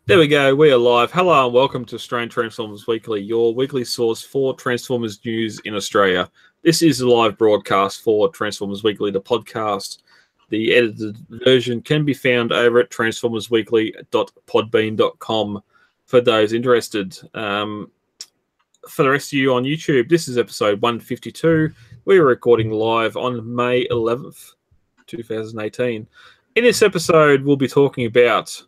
There we go. We are live. Hello and welcome to Australian Transformers Weekly, your weekly source for Transformers news in Australia. This is a live broadcast for Transformers Weekly, the podcast. The edited version can be found over at transformersweekly.podbean.com for those interested. For the rest of you on YouTube, this is episode 152. We are recording live on May 11th, 2018. In this episode, we'll be talking about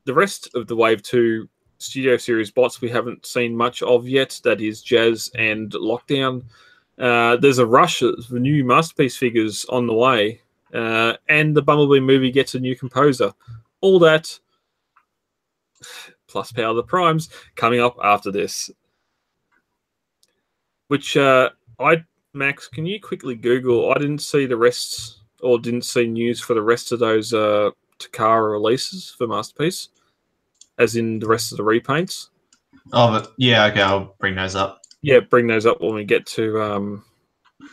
the rest of the Wave 2 Studio Series bots we haven't seen much of yet. That is Jazz and Lockdown. There's a rush of new Masterpiece figures on the way. And the Bumblebee movie gets a new composer. All that, plus Power of the Primes, coming up after this. Which, Max, can you quickly Google? I didn't see the rest, or didn't see news for the rest of those Takara releases for Masterpiece, as in the rest of the repaints. Oh, but yeah, okay, I'll bring those up. Yeah, bring those up when we get to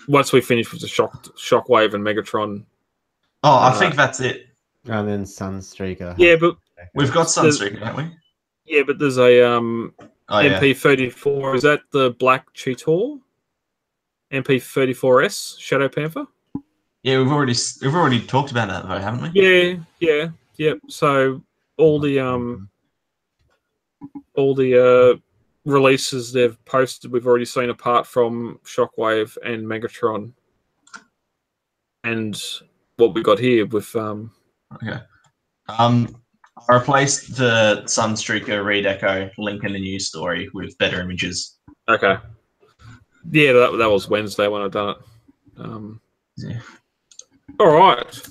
once we finish with the Shockwave and Megatron. Oh, I think that's it. And then Sunstreaker. Yeah, but We've got Sunstreaker, haven't we? yeah, but there's a MP34. Is that the Black Cheetor? MP34S Shadow Panther. Yeah, we've already talked about that though, haven't we? Yeah. So all the releases they've posted, we've already seen, apart from Shockwave and Megatron, and what we got here with Okay. I replaced the Sunstreaker Redeco link in the news story with better images. Okay. Yeah, that was Wednesday when I done it. Yeah. All right,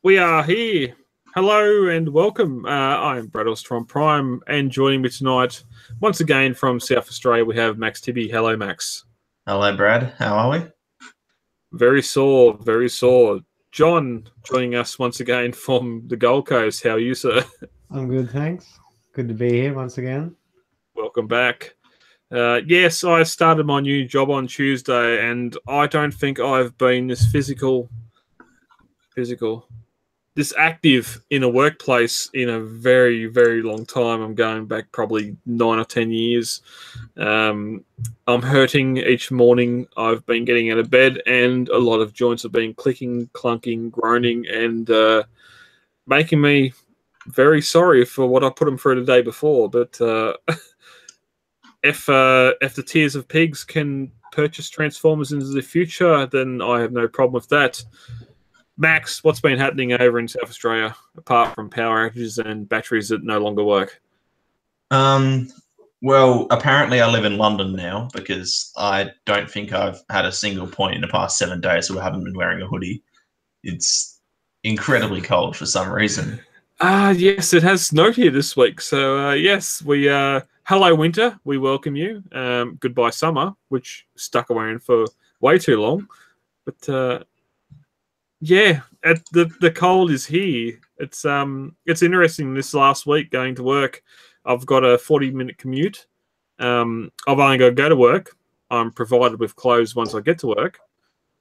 we are here. Hello and welcome. I'm Brad Ostrom Prime, and joining me tonight, once again from South Australia, we have Max Tibby. Hello, Max. Hello, Brad. How are we? Very sore, very sore. John joining us once again from the Gold Coast. How are you, sir? I'm good, thanks. Good to be here once again. Welcome back. Yes, I started my new job on Tuesday, and I don't think I've been this this active in a workplace in a very, very long time. I'm going back probably 9 or 10 years. I'm hurting each morning. I've been getting out of bed, and a lot of joints have been clicking, clunking, groaning, and making me very sorry for what I put them through the day before. But if the Tears of Pigs can purchase Transformers into the future, then I have no problem with that. Max, what's been happening over in South Australia, apart from power outages and batteries that no longer work? Well, apparently I live in London now because I don't think I've had a single point in the past 7 days where I haven't been wearing a hoodie. It's incredibly cold for some reason. Yes, it has snowed here this week. So, yes, we hello, winter. We welcome you. Goodbye, summer, which stuck around for way too long. But yeah, the cold is here. It's interesting. This last week going to work, I've got a 40-minute commute. I've only got to go to work. I'm provided with clothes once I get to work,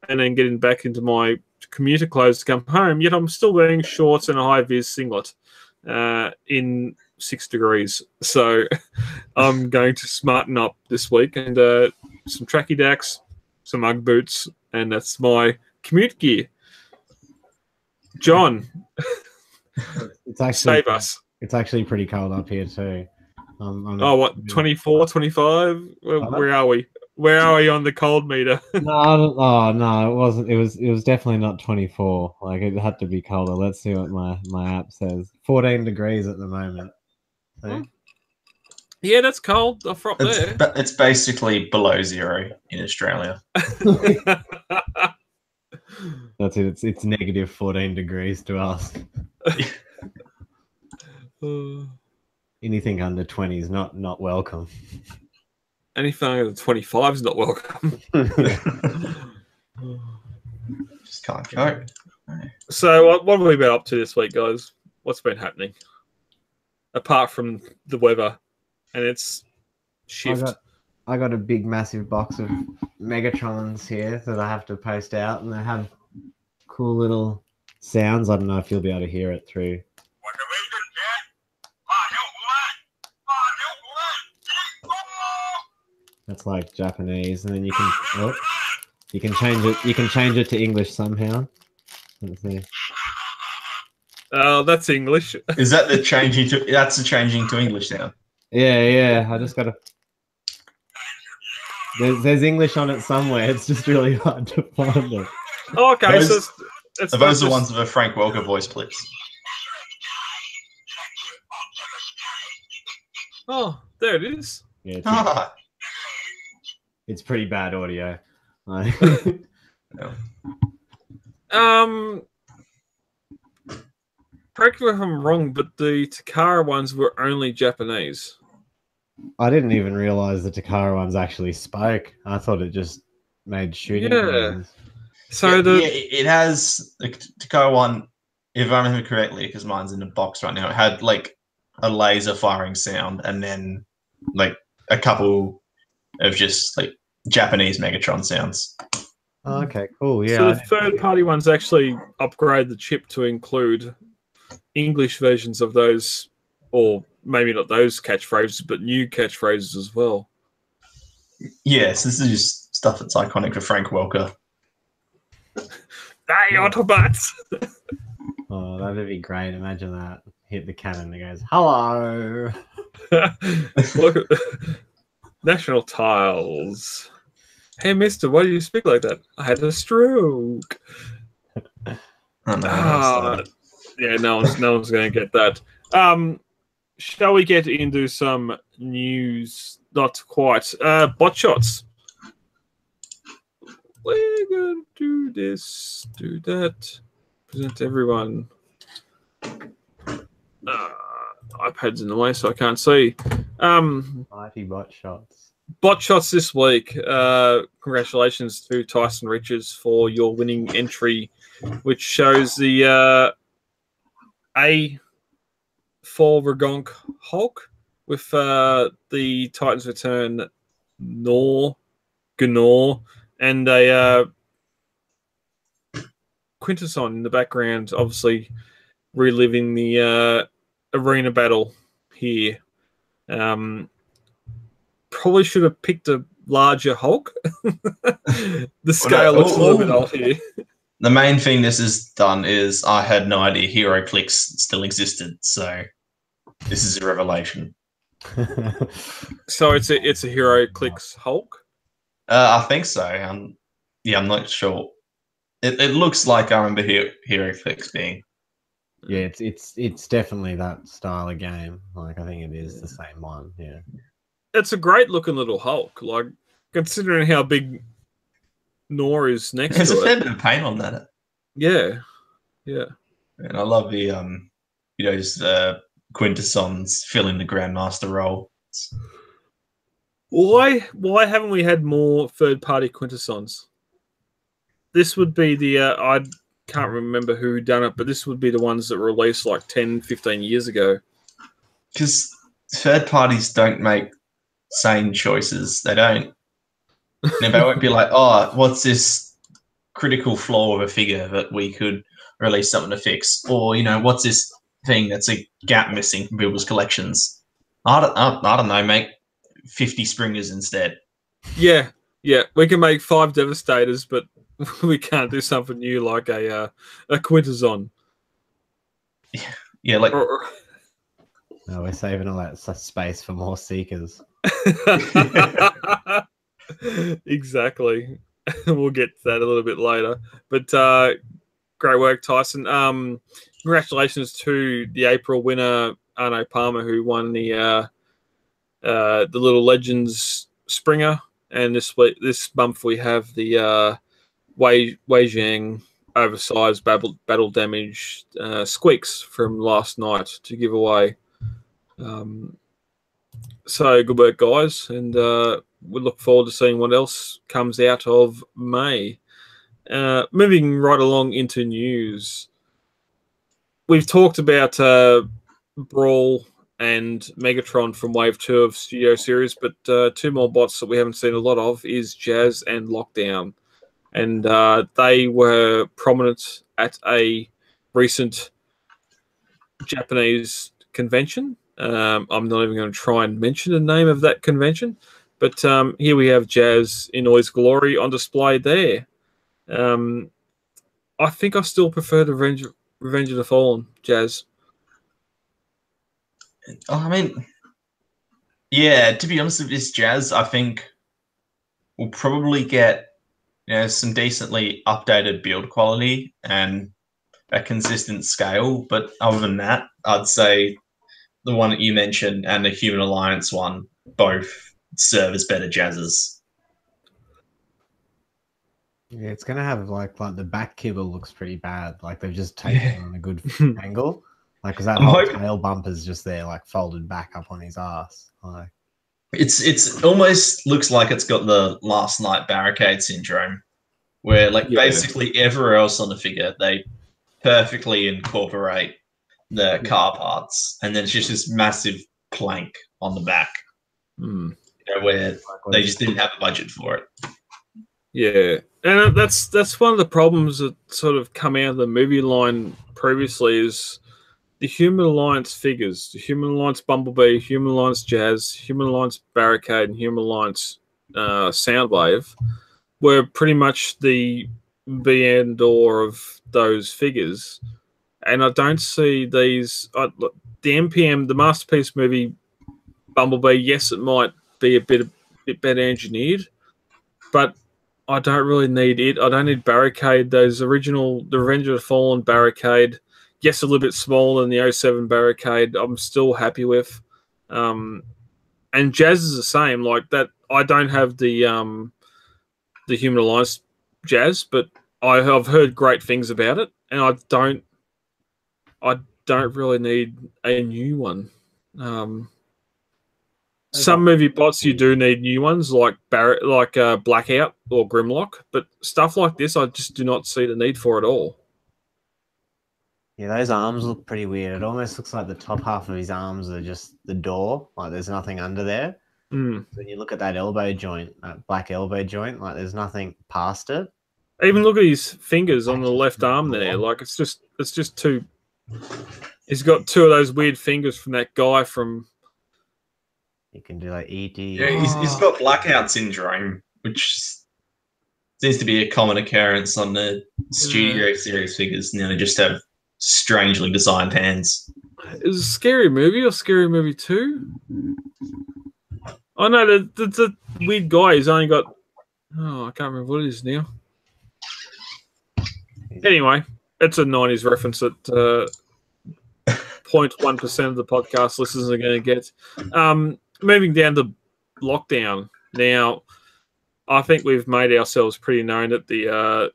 and then getting back into my commuter clothes to come home. Yet I'm still wearing shorts and a high-vis singlet in 6 degrees. So I'm going to smarten up this week, and some tracky dacks, some Ugg boots, and that's my commute gear. John, It's actually save us. It's actually pretty cold up here too. What, 24, 25? Where are we? Where are we on the cold meter? No, it wasn't. It was definitely not 24. Like, it had to be colder. Let's see what my app says. 14 degrees at the moment. So, Yeah, that's cold. Off up there. It's basically below zero in Australia. that's it. It's negative 14 degrees to us. Anything under 20 is not welcome. Anything under 25 is not welcome. Just can't cope. So, what have we been up to this week, guys? What's been happening? Apart from the weather and its shift. I got a big, massive box of Megatrons here that I have to post out, and they have cool little sounds. I don't know if you'll be able to hear it through. What the reason, Dad? That's like Japanese, and then you can you can change it. You can change it to English somehow. Let's see. Oh, that's English. Is that the changing to? That's the changing to English now. Yeah. I just gotta. There's English on it somewhere. It's just really hard to find it. Oh, okay, so Those- it's Are not those the just- ones with a Frank Welker voice, please? Oh, there it is. Yeah, Ah, it's pretty bad audio. Like, no. Correct me if I'm wrong, but the Takara ones were only Japanese. I didn't even realize the Takara ones actually spoke. I thought it just made shooting Yeah. noises. So It has the Takara one. If I remember correctly, because mine's in the box right now, it had like a laser firing sound, and then like a couple of just like Japanese Megatron sounds. Oh, okay, cool. Yeah. So I the didn't- third-party ones actually upgrade the chip to include English versions of those, or maybe not those catchphrases, but new catchphrases as well. Yes, this is just stuff that's iconic for Frank Welker. Hey, Autobots! Oh, that'd be great. Imagine that. Hit the cannon and it goes, hello. Look at National Tiles. Hey, mister, why do you speak like that? I had a stroke. Oh, no, Ah, yeah, no one's going to get that. Shall we get into some news? Not quite. Bot shots. We're going to do this, do that. Present everyone. iPad's in the way, so I can't see. Mighty bot shots. Bot shots this week. Congratulations to Tyson Richards for your winning entry, which shows the A4 Ragonk Hulk with the Titans Return Gnor, and a Quintesson in the background, obviously reliving the arena battle here. Probably should have picked a larger Hulk. The scale looks a little bit off here. The main thing this has done is I had no idea Hero Clicks still existed, so this is a revelation. So it's a Hero Clicks Hulk. I think so. I'm not sure. It looks like I remember Hero Clicks being. Yeah, it's definitely that style of game. Like I think it is the same one. Yeah. It's a great looking little Hulk. Like considering how big Nor is next There's to a fair it. bit of paint on that. Yeah. And I love the just Quintessons filling the Grandmaster role. Why haven't we had more third party Quintessons? This would be the I can't remember who done it, but this would be the ones that were released like 10, 15 years ago. Because third parties don't make sane choices. They don't. They won't be like, oh, what's this critical flaw of a figure that we could release something to fix? Or, what's this thing that's a gap missing from people's collections? I don't know, make 50 Springers instead. Yeah. We can make 5 Devastators, but we can't do something new like a Quintesson. Yeah, like No, we're saving all that space for more Seekers. Exactly. We'll get to that a little bit later. But great work, Tyson. Congratulations to the April winner, Arno Palmer, who won the Little Legends Springer. And this month we have the Wei Jiang oversized battle damage squeaks from last night to give away. So good work, guys, and we look forward to seeing what else comes out of May. Moving right along into news, we've talked about Brawl and Megatron from Wave 2 of Studio Series, but 2 more bots that we haven't seen a lot of is Jazz and Lockdown. And they were prominent at a recent Japanese convention. I'm not even going to try and mention the name of that convention, But here we have Jazz in all his glory on display there. I think I still prefer the Revenge of the Fallen, Jazz. Oh, I mean, yeah, to be honest with this, Jazz, I think we'll probably get some decently updated build quality and a consistent scale. But other than that, I'd say the one that you mentioned and the Human Alliance one both serve as better Jazzes. Yeah, it's gonna have like the back kibble looks pretty bad. Like they've just taken it on a good angle. Like, because that whole tail bumper's just there, like folded back up on his ass. Like, it's almost looks like it's got the Last Night Barricade syndrome, where basically everywhere else on the figure they perfectly incorporate the car parts, and then it's just this massive plank on the back, where they just didn't have a budget for it. Yeah, and that's one of the problems that sort of come out of the movie line previously is the Human Alliance figures, the Human Alliance Bumblebee, Human Alliance Jazz, Human Alliance Barricade, and Human Alliance Soundwave were pretty much the end all of those figures. And I don't see these. The MPM, the Masterpiece movie Bumblebee, yes, it might be a bit better engineered, but I don't really need it. I don't need Barricade. Those original, the Revenge of the Fallen Barricade, yes, a little bit smaller than the 07 Barricade, I'm still happy with. And Jazz is the same. Like that, I don't have the Human Alliance Jazz, but I've heard great things about it, and I don't really need a new one. Some movie bots you do need new ones like Blackout or Grimlock, but stuff like this I just do not see the need for at all. Yeah, those arms look pretty weird. It almost looks like the top half of his arms are just the door, like there's nothing under there. When you look at that elbow joint, that black elbow joint, like there's nothing past it. Even look at his fingers on the left arm there. Like it's just two. He's got two of those weird fingers from that guy from. You can do like ET. Yeah, he's got blackout syndrome, which seems to be a common occurrence on the Studio Series figures. Now they just have strangely designed hands. Is it a Scary Movie or Scary Movie 2? Oh no, the weird guy. He's only got. Oh, I can't remember what it is now. Anyway, it's a 90s reference that 0.1% of the podcast listeners are going to get. Moving down to Lockdown. Now, I think we've made ourselves pretty known that the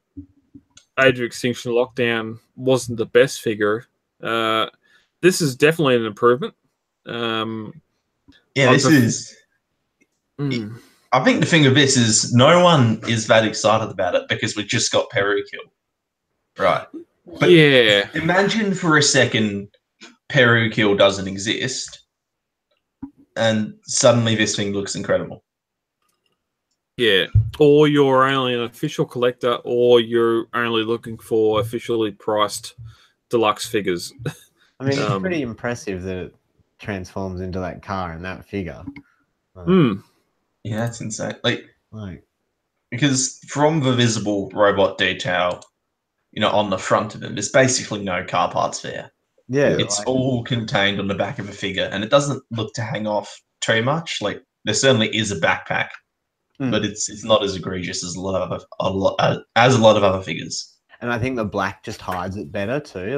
Age of Extinction Lockdown wasn't the best figure. This is definitely an improvement. This is... I think the thing of this is no one is that excited about it because we just got Perukill. Right. But yeah. Imagine for a second Perukill doesn't exist and suddenly this thing looks incredible. Yeah. Or you're only an official collector or you're only looking for officially priced deluxe figures. I mean, it's pretty impressive that it transforms into that car and that figure. Yeah, that's insane. Like because from the visible robot detail, on the front of him, there's basically no car parts there. Yeah, it's all contained on the back of a figure, and it doesn't look to hang off too much. Like there certainly is a backpack, but it's not as egregious as a lot of other figures. And I think the black just hides it better too.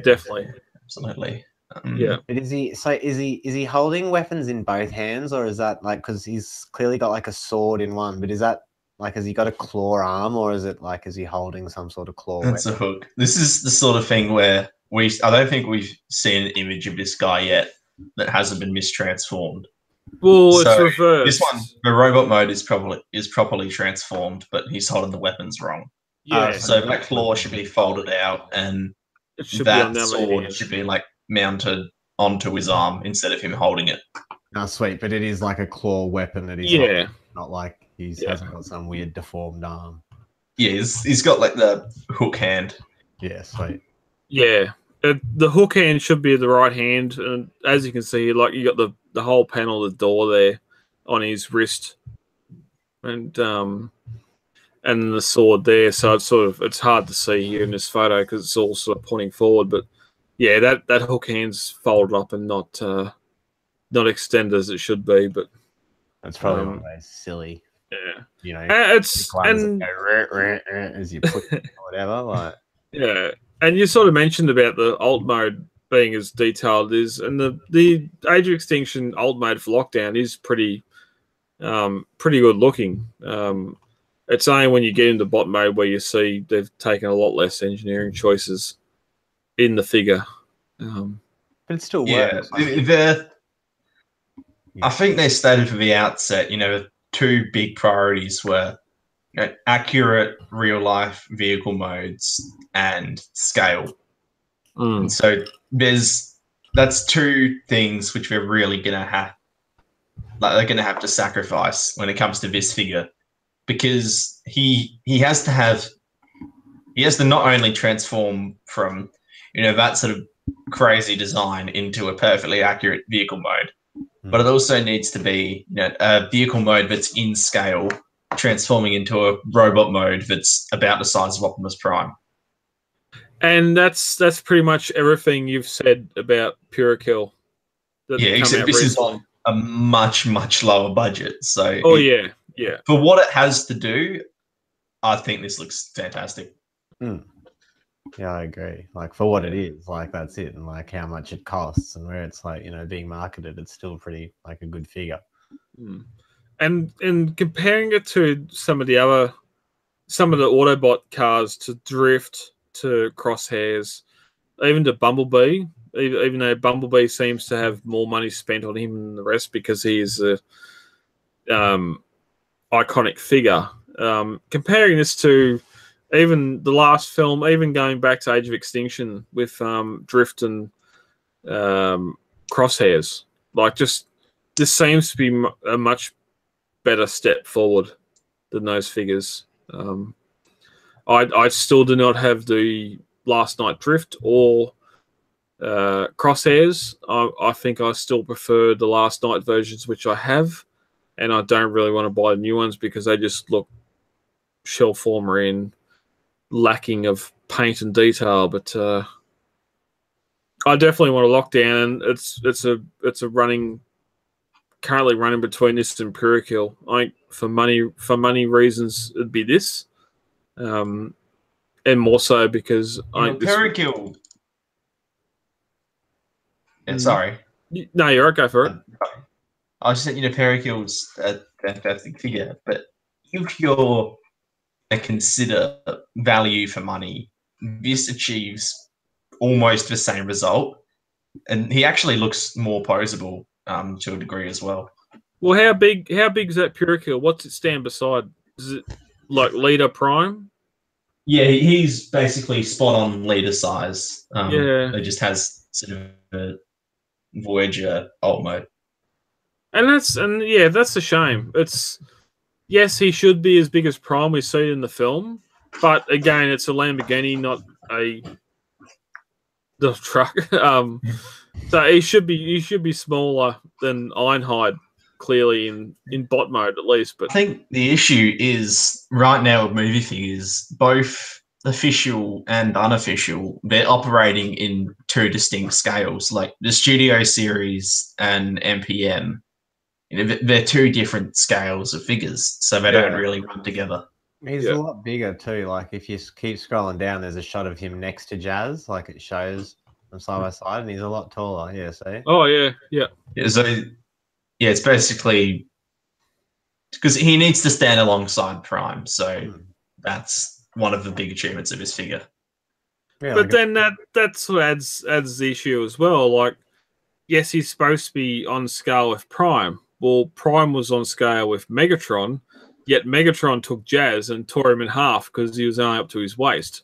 Definitely, absolutely. But is he holding weapons in both hands, or is that like because he's clearly got like a sword in one? But is that like has he got a claw arm, or is it like is he holding some sort of claw? That's weapon? a hook. This is the sort of thing where I don't think we've seen an image of this guy yet that hasn't been mistransformed. Well, it's reversed. This one, the robot mode is properly transformed, but he's holding the weapons wrong. Yeah. So that claw should be folded out, and that sword should be like mounted onto his arm instead of him holding it. Oh, sweet, but it is like a claw weapon that he's not like he hasn't got some weird deformed arm. Yeah, he's got like the hook hand. Yeah, sweet. Yeah, the hook hand should be the right hand, and as you can see, like you got the whole panel, the door there. on his wrist, and the sword there. So it's hard to see here in this photo because it's all sort of pointing forward. But yeah, that hook hand's folded up and not extended as it should be. But that's probably one of those silly. Yeah, you know, it's and go, as you push it or whatever. Like, yeah, and you sort of mentioned about the alt mode being as detailed as, and the Age of Extinction alt mode for Lockdown is pretty good looking. It's only when you get into bot mode where you see they've taken a lot less engineering choices in the figure. But it still works. I think they stated from the outset, two big priorities were accurate real life vehicle modes and scale. And so that's two things which we're really gonna have, they're gonna have to sacrifice when it comes to this figure, because he has to not only transform from that sort of crazy design into a perfectly accurate vehicle mode, but it also needs to be a vehicle mode that's in scale, transforming into a robot mode that's about the size of Optimus Prime. And that's pretty much everything you've said about Purakill. Yeah, except this is on a much, much lower budget. So yeah. For what it has to do, I think this looks fantastic. Yeah, I agree. Like, for what it is, like, that's it. And like how much it costs and where it's like, being marketed, it's still pretty like a good figure. And comparing it to some of the Autobot cars, to Drift, to Crosshairs, even to Bumblebee, even though Bumblebee seems to have more money spent on him than the rest because he is a iconic figure. Comparing this to even the last film, even going back to Age of Extinction with Drift and Crosshairs, like, just this seems to be a much better step forward than those figures. I still do not have the Last Night Drift or Crosshairs. I think I still prefer the Last Night versions, which I have, and I don't really want to buy the new ones because they just look shell former and lacking of paint and detail. But I definitely want to lock down. It's currently running between this and Purakill. I think for money reasons it'd be this, and more so because Purakill. Sorry. No, you're right. Go for it. I was just saying, Perikill's a fantastic figure, but if you're to consider value for money, this achieves almost the same result, and he actually looks more poseable to a degree as well. Well, how big is that Purakill? What's it stand beside? Is it like Leader Prime? Yeah, he's basically spot on Leader size. Yeah, it just has sort of a Voyager alt mode. And that's a shame. Yes, he should be as big as Prime we see in the film, but again, it's a Lamborghini, not the truck. So he should be smaller than Ironhide, clearly in bot mode at least. But I think the issue is right now with movie figures, both official and unofficial, they're operating in two distinct scales, like the Studio Series and MPM. They're two different scales of figures, so they don't really run together. He's a lot bigger too. Like, if you keep scrolling down, there's a shot of him next to Jazz, like it shows them side by side, and he's a lot taller. Yeah, see? Oh, yeah. So, it's basically because he needs to stand alongside Prime, so that's one of the big achievements of his figure. Yeah, but then that's what adds the issue as well. Like, yes, he's supposed to be on scale with Prime. Well, Prime was on scale with Megatron, yet Megatron took Jazz and tore him in half because he was only up to his waist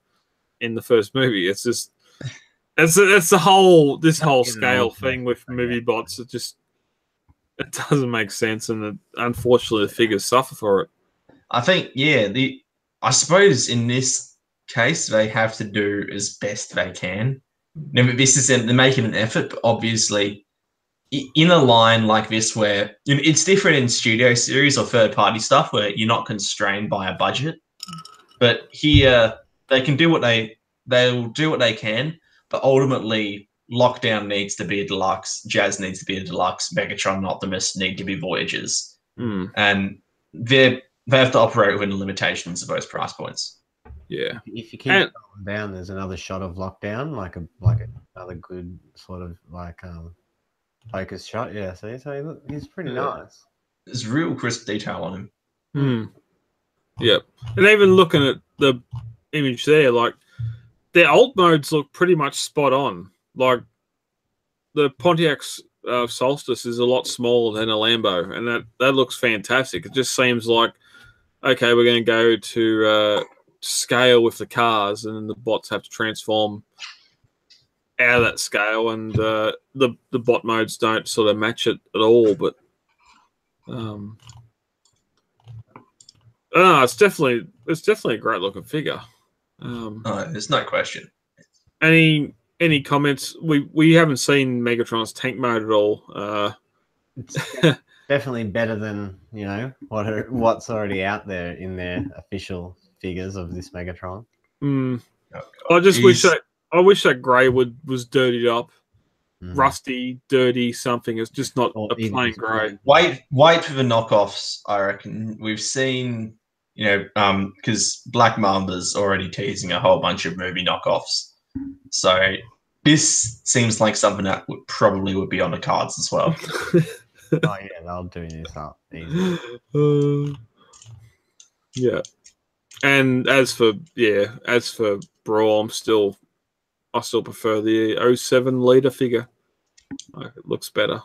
in the first movie. It's just it's the whole scale thing with movie bots. It doesn't make sense, and unfortunately, the figures suffer for it. I think, I suppose in this case they have to do as best they can. They're making an effort, but obviously in a line like this where it's different in studio series or third party stuff where you're not constrained by a budget, but here they can do what they'll do what they can, but ultimately Lockdown needs to be a deluxe, Jazz needs to be a deluxe, Megatron and Optimus need to be Voyagers, and they have to operate within the limitations of those price points. Yeah. If you keep going down, there's another shot of Lockdown, like another good sort of like focus shot. Yeah, see, so he's pretty nice. There's real crisp detail on him. Yep. And even looking at the image there, like their alt modes look pretty much spot on. Like the Pontiac Solstice is a lot smaller than a Lambo, and that looks fantastic. It just seems like, okay, we're going to go to scale with the cars, and then the bots have to transform out of that scale, and the bot modes don't sort of match it at all. But it's definitely a great looking figure. There's no question. Any comments? We haven't seen Megatron's tank mode at all. It's definitely better than what's already out there in their official figures of this Megatron. I just wish that grey was dirtied up, rusty, dirty something. It's just not a plain grey. Wait for the knockoffs. I reckon we've seen, because Black Mamba's already teasing a whole bunch of movie knockoffs. So this seems like something that would be on the cards as well. Oh yeah, they'll do this up easy. Yeah. And as for Brawl, I still prefer the 07 leader figure. Like, it looks better.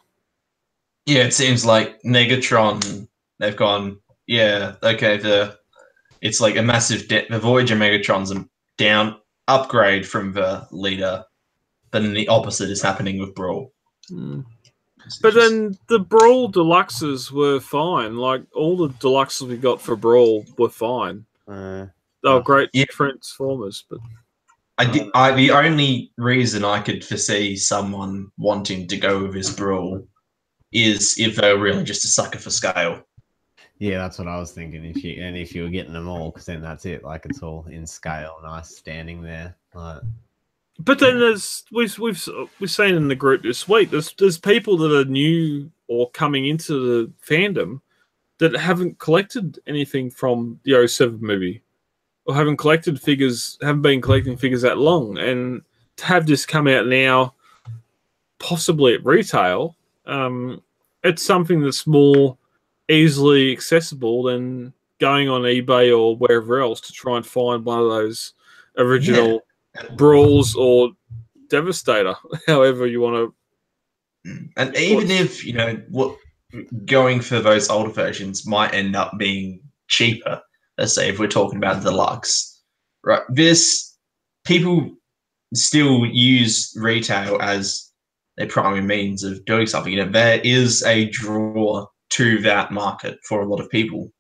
Yeah, it seems like Megatron, they've gone, it's like a massive the Voyager Megatron's a down upgrade from the leader, then the opposite is happening with Brawl. But then the Brawl Deluxes were fine. Like, all the Deluxes we got for Brawl were fine. They were great transformers, but the only reason I could foresee someone wanting to go with this Brawl is if they're really just a sucker for scale. Yeah, that's what I was thinking. If you were getting them all, because then that's it. Like, it's all in scale, nice standing there. But then we've seen in the group this week, there's people that are new or coming into the fandom that haven't collected anything from the 07 movie, or haven't been collecting figures that long, and to have this come out now, possibly at retail, it's something that's more easily accessible than going on eBay or wherever else to try and find one of those original Brawls or Devastator, however you want to. And even if going for those older versions might end up being cheaper, let's say if we're talking about deluxe, right? People still use retail as their primary means of doing something. There is a draw to that market for a lot of people.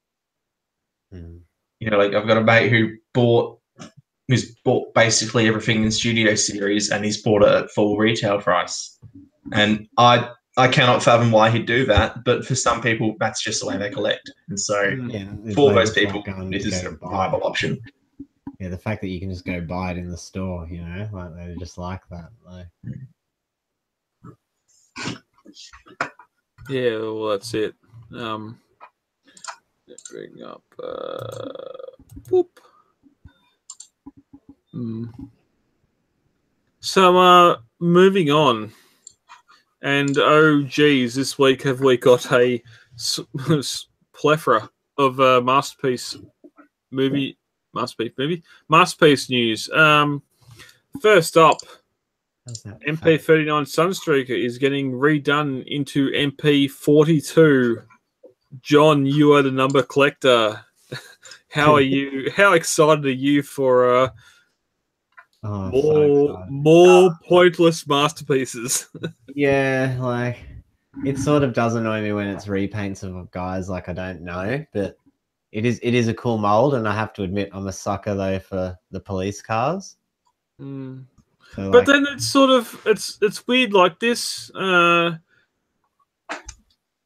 Like I've got a mate who's bought basically everything in Studio Series, and he's bought it at full retail price. And I cannot fathom why he'd do that, but for some people, that's just the way they collect. And so for those people, this is a viable option. Yeah, the fact that you can just go buy it in the store, like they just like that. Yeah, well, that's it. Let's bring up So moving on, and geez, this week have we got a plethora of masterpiece news. First up, MP39 Sunstreaker is getting redone into MP42. John, you are the number collector. How are you? How excited are you for more pointless masterpieces? Yeah, like it sort of does annoy me when it's repaints of guys like I don't know, but it is a cool mold, and I have to admit I'm a sucker though for the police cars. So, but then it's sort of it's weird like this.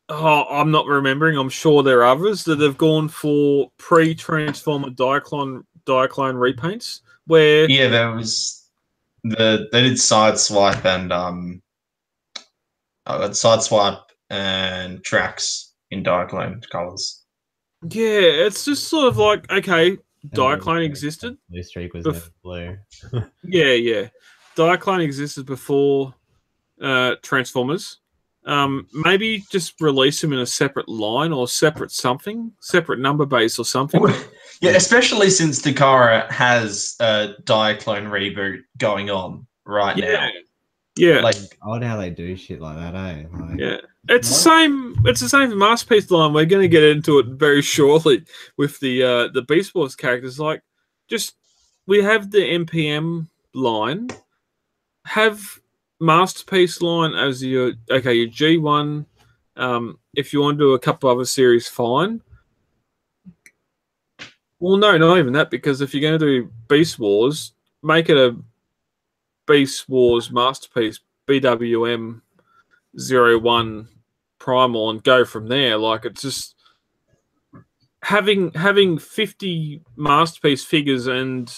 Oh, I'm not remembering. I'm sure there are others that have gone for pre-transformer Diaclone repaints. Where Yeah, there was they did Sideswipe and Tracks in Diaclone colours. yeah, it's just sort of like okay, Diaclone existed. Blue Streak was never blue. Yeah. Diaclone existed before Transformers. Maybe just release them in a separate line or separate something, separate number base or something. Yeah, especially since Takara has a Diaclone reboot going on now. Yeah. Like odd how they do shit like that, eh? Like, yeah. It's the same for Masterpiece line. We're gonna get into it very shortly with the Beast Wars characters. Like just we have the MPM line, have Masterpiece line as your G1. If you want to do a couple other series, fine. Well, no, not even that, because if you're going to do Beast Wars, make it a Beast Wars Masterpiece BWM 01 Primal and go from there. Like, it's just having 50 Masterpiece figures and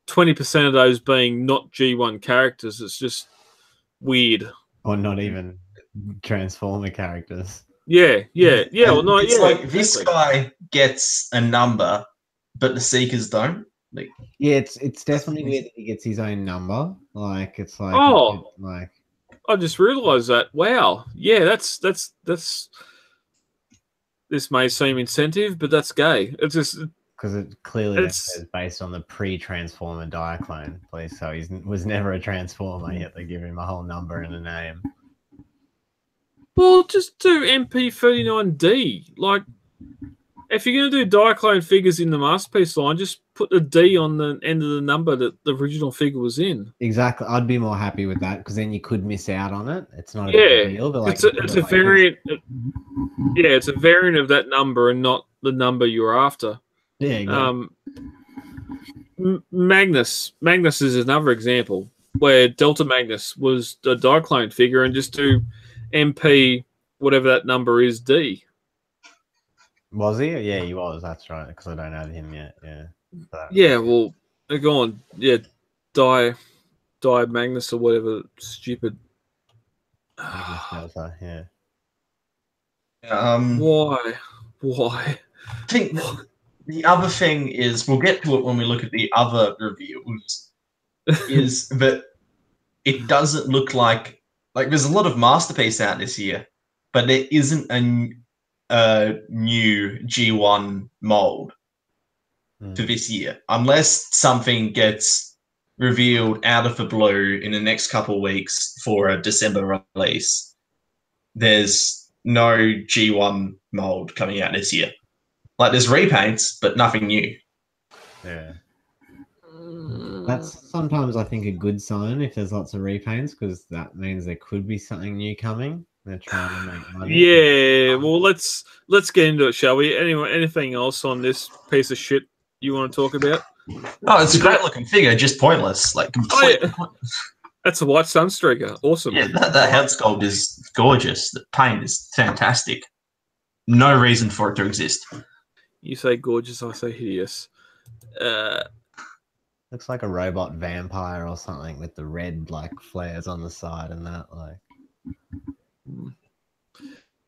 20% of those being not G1 characters, it's just weird. Or not even Transformer characters. Yeah. Well, no, it's yeah, like this guy gets a number, but the Seekers don't. Like, yeah, it's definitely weird that he gets his own number. Like it's like like I just realised that. Wow, yeah, that's this may seem incentive, but that's gay. It's just because it clearly is based on the pre-Transformer Diaclone, please. So he was never a Transformer, yet they give him a whole number and a name. Well, just do MP39D. Like, if you're going to do Diaclone figures in the Masterpiece line, just put a D on the end of the number that the original figure was in. Exactly. I'd be more happy with that because then you could miss out on it. It's not a big deal. But like, it's a variant. Yeah, it's a variant of that number and not the number you're after. Yeah. Exactly. Magnus is another example where Delta Magnus was a Diaclone figure and just do MP whatever that number is D. Was he? Yeah, he was. That's right. Because I don't have him yet. Yeah. Yeah. Well, go on. Yeah, Die Magnus or whatever. Stupid. Yeah. Why? I think the other thing is, we'll get to it when we look at the other reviews, is that it doesn't look like there's a lot of Masterpiece out this year, but there isn't a new G1 mold for this year, unless something gets revealed out of the blue in the next couple of weeks for a December release. There's no G1 mold coming out this year. Like, there's repaints, but nothing new. Yeah. That's sometimes, I think, a good sign if there's lots of repaints, because that means there could be something new coming. They're trying to make money. Yeah, well, let's get into it, shall we? Anyway, anything else on this piece of shit you want to talk about? Oh, it's a great looking figure, just pointless. Like, completely pointless. That's a white Sunstreaker. Awesome. Yeah, that head sculpt is gorgeous. The paint is fantastic. No reason for it to exist. You say gorgeous, I say hideous. Looks like a robot vampire or something with the red flares on the side and that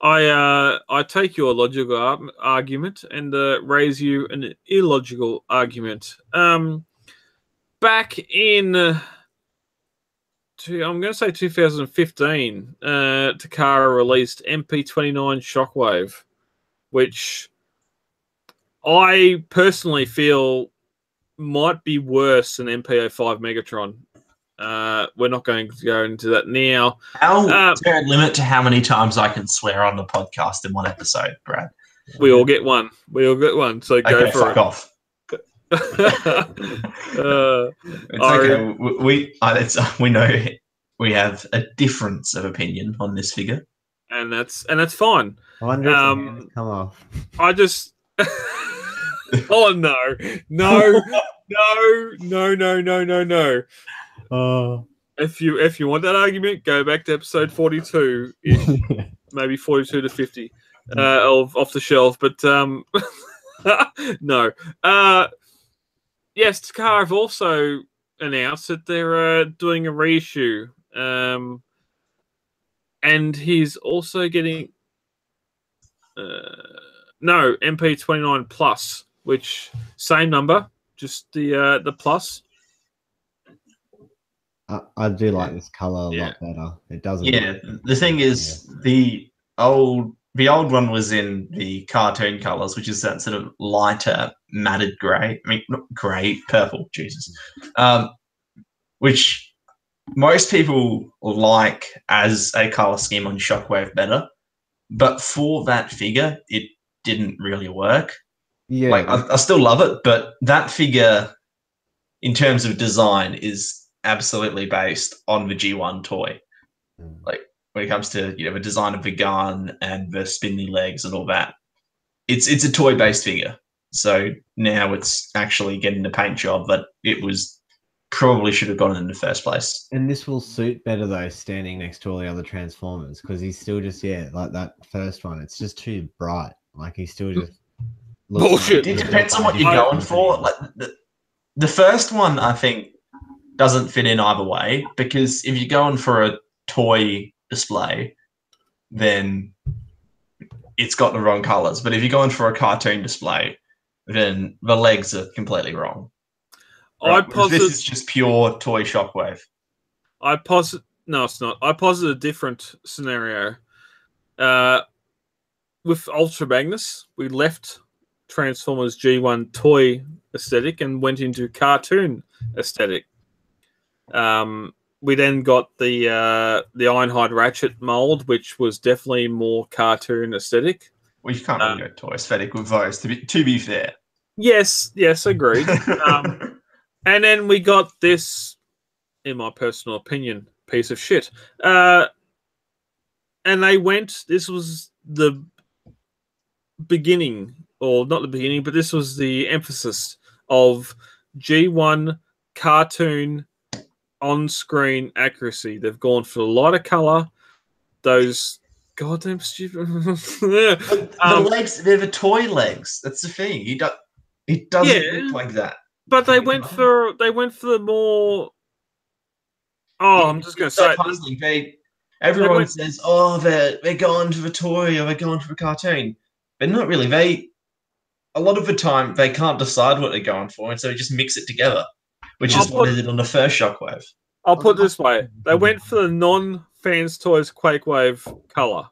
I take your logical argument and raise you an illogical argument. Back in I'm going to say 2015, Takara released MP29 Shockwave, which I personally feel might be worse than MPO5 Megatron. We're not going to go into that now. Is there a limit to how many times I can swear on the podcast in one episode, Brad? We all get one. So go for it. Off. It's okay. We know we have a difference of opinion on this figure, and that's fine. I wonder if the hands come off. I just. Oh no! If you want that argument, go back to episode 42. maybe 42 to 50 of off the shelf. But no. Yes, Takara have also announced that they're doing a reissue. And he's also getting MP29 Plus, which same number, just the plus. I do like this color a lot better. It doesn't. Yeah, the thing is, the old one was in the cartoon colors, which is that sort of lighter matted grey. I mean, not grey, purple. Jesus, which most people like as a color scheme on Shockwave better, but for that figure, it didn't really work. Yeah, like I still love it, but that figure, in terms of design, is absolutely based on the G1 toy. Like when it comes to the design of the gun and the spindly legs and all that, it's a toy based figure. So now it's actually getting the paint job that it was probably should have gotten in the first place. And this will suit better though, standing next to all the other Transformers, because he's still just like that first one. It's just too bright. Like he's still just bullshit. It depends on what you're going for. Like the first one, I think, doesn't fit in either way, because if you're going for a toy display, then it's got the wrong colors. But if you're going for a cartoon display, then the legs are completely wrong. Right? This is just pure toy Shockwave. No, it's not. I posit a different scenario. With Ultra Magnus, we left Transformers G1 toy aesthetic and went into cartoon aesthetic. We then got the Ironhide Ratchet mold, which was definitely more cartoon aesthetic. Well, you can't really go toy aesthetic with those. To be fair, yes, agreed. And then we got this, in my personal opinion, piece of shit. And they went. This was the beginning, or not the beginning, but this was the emphasis of G1 cartoon on-screen accuracy. They've gone for a lot of color. Those goddamn stupid. The legs, they're the toy legs. That's the thing. It doesn't look like that. But they went for the more. Oh, I'm just going to say. Puzzling. Everyone says, "Oh, they're going to the toy or they're going to the cartoon," but not really. A lot of the time they can't decide what they're going for, and so they just mix it together, which is what they did on the first Shockwave. I'll put it this way: they went for the non-fans toys Quakewave color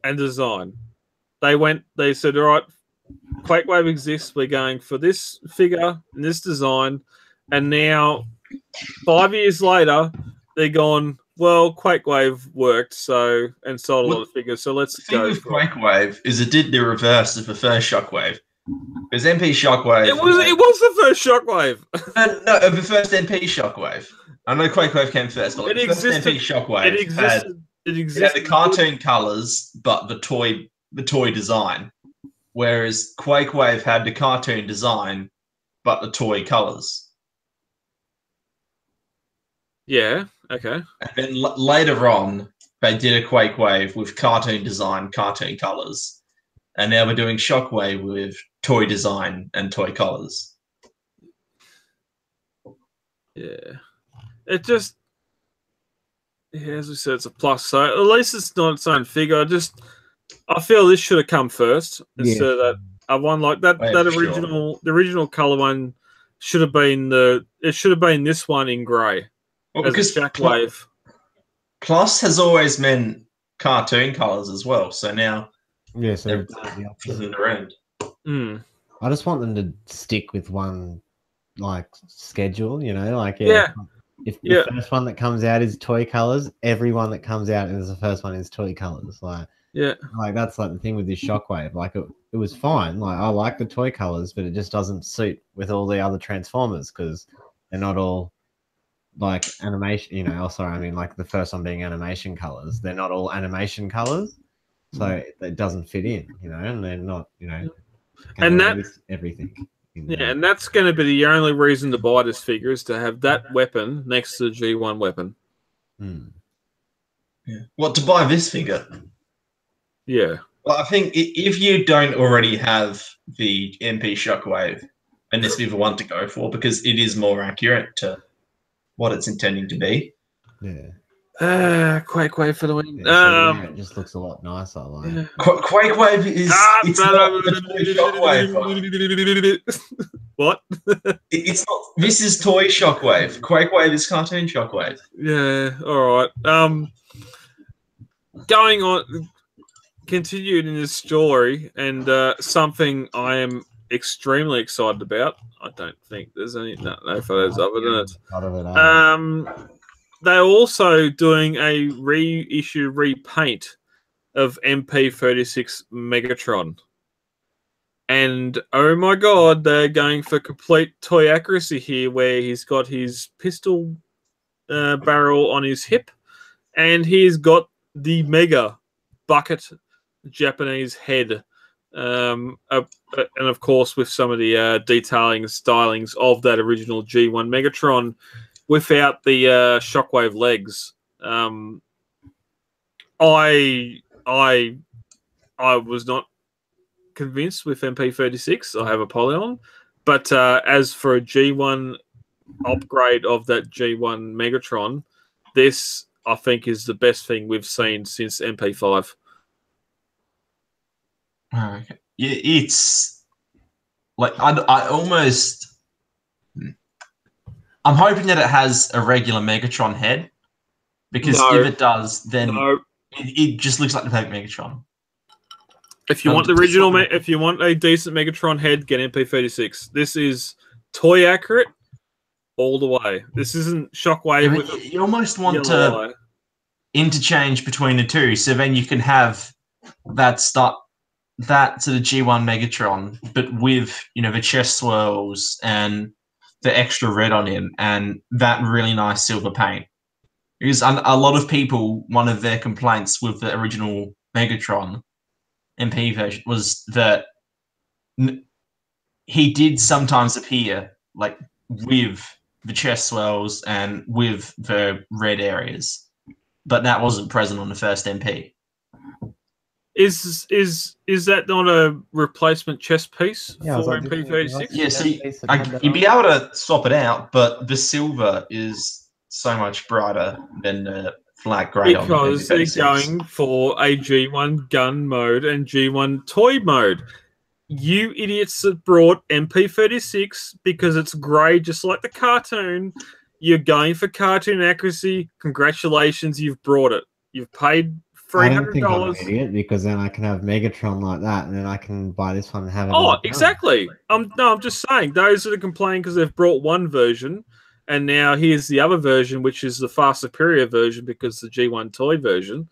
and design. They said, "All right, Quakewave exists. We're going for this figure and this design," and now 5 years later, they're gone. Well, Quakewave worked, and sold a lot of figures. So let's go. The thing with Quakewave is it did the reverse of the first Shockwave. Because MP Shockwave. It was the first Shockwave. No, the first MP Shockwave. I know Quakewave came first, but the first MP Shockwave it existed. It had the cartoon colors, but the toy design. Whereas Quakewave had the cartoon design, but the toy colors. Yeah. Okay. And then later on, they did a Quakewave with cartoon design, cartoon colors, and now we're doing Shockwave with toy design and toy colors. Yeah, it just, as we said, it's a plus. So at least it's not its own figure. I feel this should have come first instead of that. I won like that. The original color one should have been this one in grey. Well, because Shockwave Plus has always meant cartoon colors as well. So now, so flipping around. I just want them to stick with one schedule. If the first one that comes out is toy colors, everyone that comes out as the first one is toy colors. That's the thing with this Shockwave. It was fine. I like the toy colors, but it just doesn't suit with all the other Transformers because they're not all animation. The first one being animation colors. They're not all animation colors, so it doesn't fit in. And they're not. And that everything. And that's going to be the only reason to buy this figure is to have that weapon next to the G1 weapon. Yeah. What, to buy this figure? Yeah. Well, I think if you don't already have the MP Shockwave, then this would be the one to go for because it is more accurate to what it's intending to be. Yeah. Quake Wave for the win. Yeah, it just looks a lot nicer. Like, Yeah. Quake Wave is it's not the toy Shockwave. What? It's not. This is toy Shockwave. Quake Wave is cartoon Shockwave. Yeah. All right. Going on, continued in this story, and something I am extremely excited about. I don't think there's any no photos other than it. They're also doing a reissue repaint of MP36 Megatron. And oh my god, they're going for complete toy accuracy here, where he's got his pistol barrel on his hip, and he's got the mega bucket Japanese head. And of course, with some of the detailing and stylings of that original G1 Megatron without the Shockwave legs. I was not convinced with MP36. I have a Polygon, but as for a G1 upgrade of that G1 Megatron, this I think is the best thing we've seen since MP5. Okay. Yeah, it's like I almost. I'm hoping that it has a regular Megatron head, because if it does, then it just looks like the fake Megatron. If you want the original, if you want a decent Megatron head, get MP36. This is toy accurate all the way. This isn't Shockwave. Yeah, you almost want to interchange between the two, so then you can have that sort of G1 Megatron, but with the chest swirls and the extra red on him and that really nice silver paint. Because a lot of people, one of their complaints with the original Megatron MP version was that he did sometimes appear like with the chest swells and with the red areas, but that wasn't present on the first MP. Is that not a replacement chest piece for MP36? Yeah, so you'd be able to swap it out, but the silver is so much brighter than the flat grey. Because they're going for a G1 gun mode and G1 toy mode. You idiots that brought MP36 because it's grey just like the cartoon. You're going for cartoon accuracy. Congratulations, you've brought it. You've paid $300. I don't think I'm an idiot, because then I can have Megatron like that, and then I can buy this one and have it. Oh, exactly. I'm just saying, those that are complaining because they've brought one version, and now here's the other version, which is the far superior version because the G1 toy version.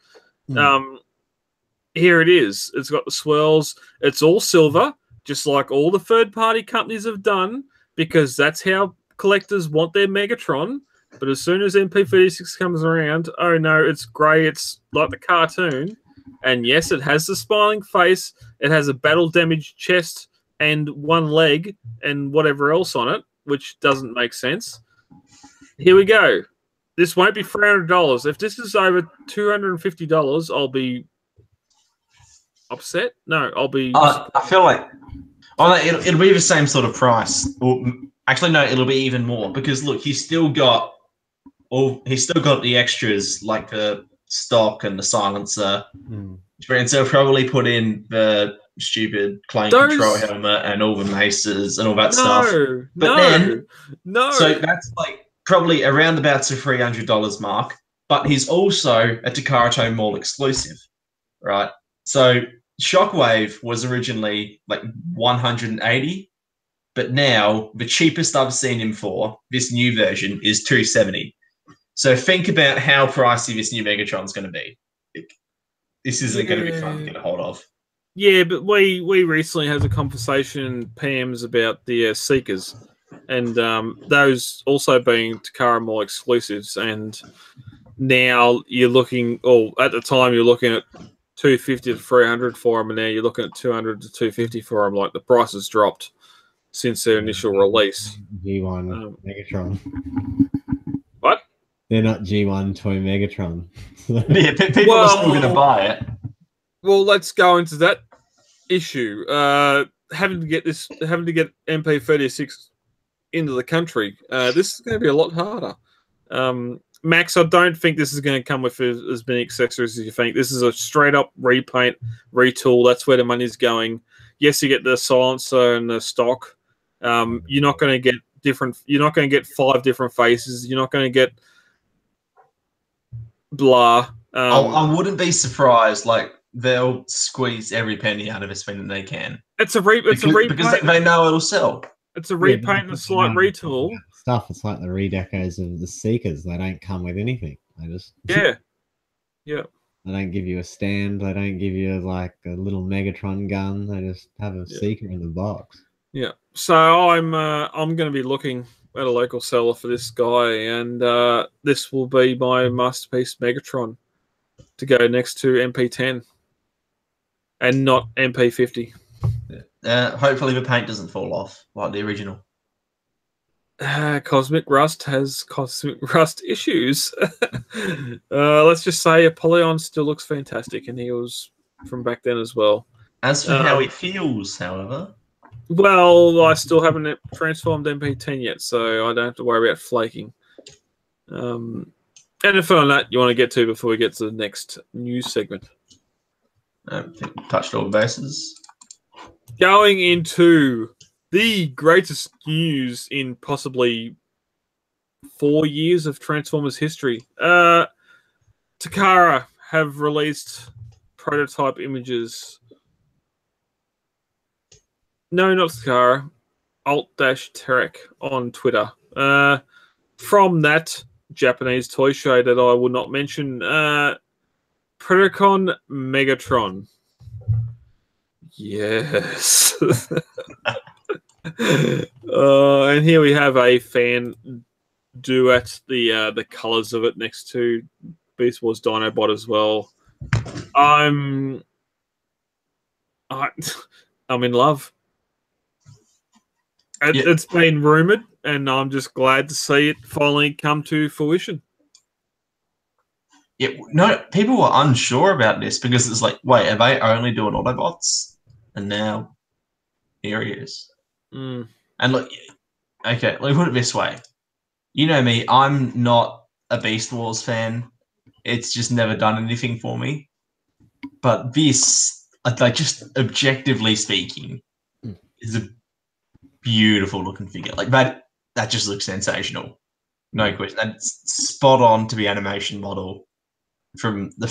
Here it is. It's got the swirls. It's all silver, just like all the third-party companies have done, because that's how collectors want their Megatron. But as soon as MP36 comes around, oh no, it's grey, it's like the cartoon. And yes, it has the smiling face, it has a battle-damaged chest and one leg and whatever else on it, which doesn't make sense. Here we go. This won't be $300. If this is over $250, I'll be upset. No, I'll be... I feel like... Oh, it'll be the same sort of price. Or, actually, no, it'll be even more, because look, he's still got the extras like the stock and the silencer. And so probably put in the stupid claim control helmet and all the maces and all that stuff. So that's like probably around about the $300 mark. But he's also a Takarato Mall exclusive, right? So Shockwave was originally like $180, but now the cheapest I've seen him for this new version is $270. So think about how pricey this new Megatron's going to be. This isn't going to be fun to get a hold of. Yeah, but we recently had a conversation in PMs about the Seekers, and those also being Takara Mall exclusives. And now you're looking, at the time you're looking at $250 to $300 for them, and now you're looking at $200 to $250 for them. Like, the price has dropped since their initial release. G1 Megatron. What? They're not G1 toy Megatron. Yeah, people are still going to buy it. Well, let's go into that issue. Having to get MP36 into the country, this is going to be a lot harder. Max, I don't think this is going to come with as many accessories as you think. This is a straight up repaint, retool. That's where the money's going. Yes, you get the silencer and the stock. You're not going to get different. You're not going to get 5 different faces. You're not going to get blah. I wouldn't be surprised. Like they'll squeeze every penny out of a spin that they can. It's a repaint because they know it'll sell. It's a repaint and a slight retool. Stuff. It's like the redecos of the Seekers. They don't come with anything. They just yeah. They don't give you a stand. They don't give you like a little Megatron gun. They just have a Seeker in the box. Yeah. So I'm going to be looking at a local seller for this guy, and this will be my masterpiece Megatron to go next to MP10 and not MP50. Hopefully the paint doesn't fall off like the original. Cosmic Rust has Cosmic Rust issues. Let's just say Apollyon still looks fantastic, and he was from back then as well. As for how he feels, however... Well, I still haven't transformed MP10 yet, so I don't have to worry about flaking. Anything on that you want to get to before we get to the next news segment? I think we touched all the bases. Going into the greatest news in possibly 4 years of Transformers history. Takara have released prototype images. No, not Takara. Alt-Terek on Twitter. From that Japanese toy show that I will not mention, Predacon Megatron. Yes. And here we have a fan duet, the colours of it next to Beast Wars Dinobot as well. I'm in love. It's been rumoured, and I'm just glad to see it finally come to fruition. Yeah, no, people were unsure about this because it's like, wait, are they only doing Autobots? And now, here he is. Mm. And look, okay, let me put it this way. You know me, I'm not a Beast Wars fan. It's just never done anything for me. But this, like, just objectively speaking, is a beautiful looking figure. Like that just looks sensational. No question. That's spot on to be animation model from the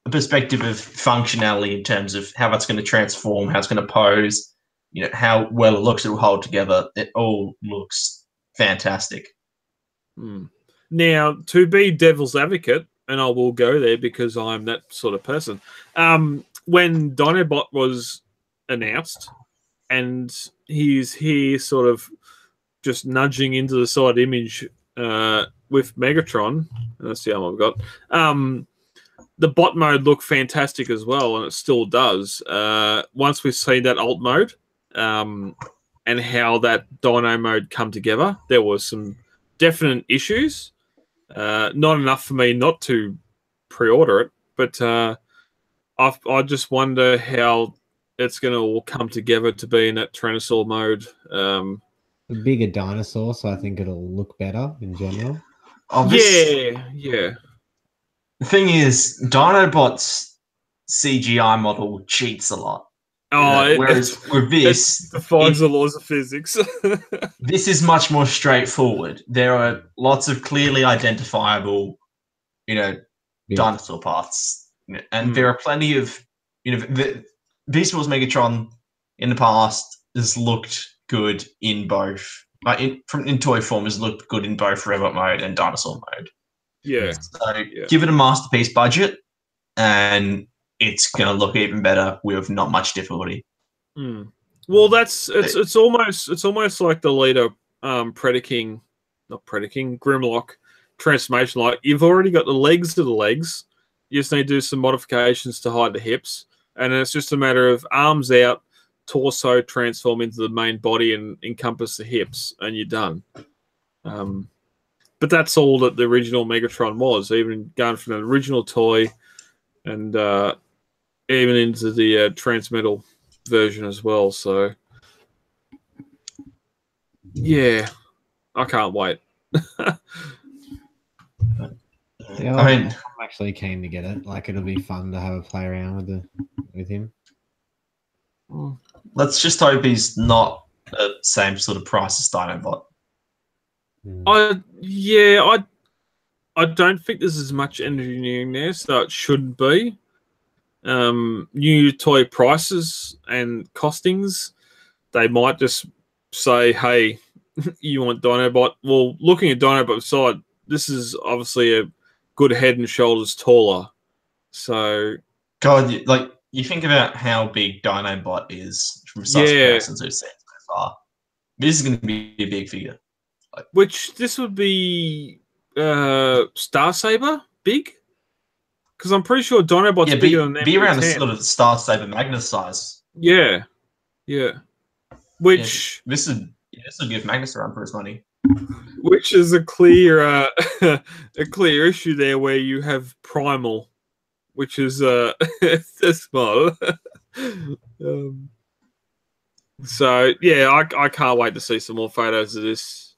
perspective of functionality in terms of how it's going to transform, how it's going to pose, you know, how well it looks, it will hold together. It all looks fantastic. Now, to be devil's advocate, and I will go there because I'm that sort of person, when Dinobot was announced, and he's here sort of just nudging into the side image with Megatron. That's the arm I've got. The bot mode looked fantastic as well, and it still does. Once we've seen that alt mode and how that Dino mode come together, there was some definite issues. Not enough for me not to pre-order it, but I just wonder how it's going to all come together to be in that Tyrannosaur mode. A bigger dinosaur, so I think it'll look better in general. Yeah. The thing is, Dinobot's CGI model cheats a lot. Whereas with this, it defies the laws of physics. This is much more straightforward. There are lots of clearly identifiable, dinosaur parts, and there are plenty of, the Beast Wars Megatron in the past has looked good in both. In toy form, has looked good in both robot mode and dinosaur mode. Yeah. So give it a masterpiece budget, and it's gonna look even better with not much difficulty. Well, it's almost like the later Grimlock transformation. Like, you've already got the legs to the legs. You just need to do some modifications to hide the hips, and it's just a matter of arms out, torso transform into the main body and encompass the hips, and you're done. But that's all that the original Megatron was, even going from the original toy. And even into the transmetal version as well. So, yeah, I can't wait. Yeah, I mean, I'm actually keen to get it. Like, it'll be fun to have a play around with him. let's just hope he's not the same sort of price as Dinobot. I don't think there's as much engineering there, so it shouldn't be. New toy prices and costings, they might just say, "Hey, you want Dinobot?" Well, looking at Dinobot's side, this is obviously a good head and shoulders taller. So, God, you think about how big Dinobot is from such comparisons we've seen so far. This is going to be a big figure. Which this would be Star Saber big? Because I'm pretty sure Dinobot's bigger than be around the MP10. sort of Star Saber Magnus size. Yeah. Which this would give Magnus a run for his money. Which is a clear a clear issue there where you have Primal, which is small. So yeah, I can't wait to see some more photos of this.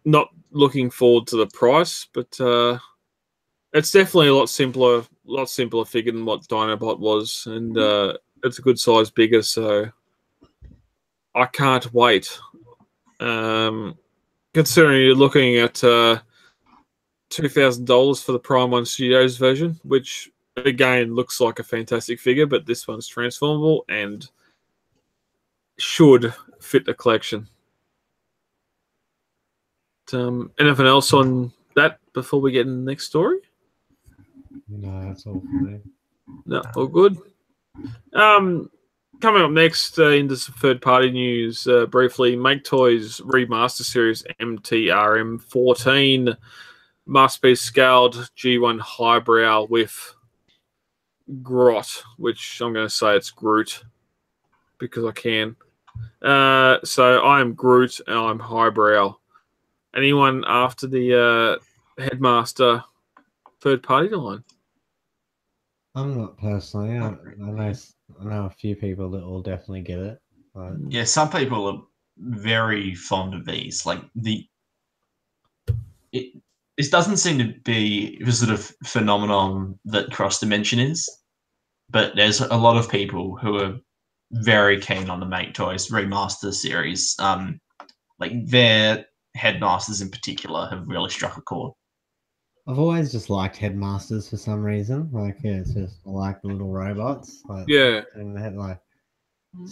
Not looking forward to the price, but it's definitely a lot simpler figure than what Dinobot was, and it's a good size bigger, so I can't wait. Considering you're looking at $2,000 for the Prime One Studios version, which again looks like a fantastic figure, but this one's transformable and should fit the collection. Anything else on that before we get in the next story? No, that's all for me. No, all good. Coming up next into some third-party news, briefly, Make Toys Remaster Series MTRM14 must be scaled G1 highbrow with grot, which I'm going to say it's Groot because I can. So I am Groot and I'm highbrow. Anyone after the Headmaster third-party line? I'm not personally. I know a few people that will definitely get it. But... yeah, some people are very fond of these. Like this doesn't seem to be the sort of phenomenon that Cross Dimension is, but there's a lot of people who are very keen on the Make Toys Remaster series. Like their Headmasters in particular have really struck a chord. I've always just liked Headmasters for some reason. Like, yeah, it's just I like the little robots. Like, yeah, and they had like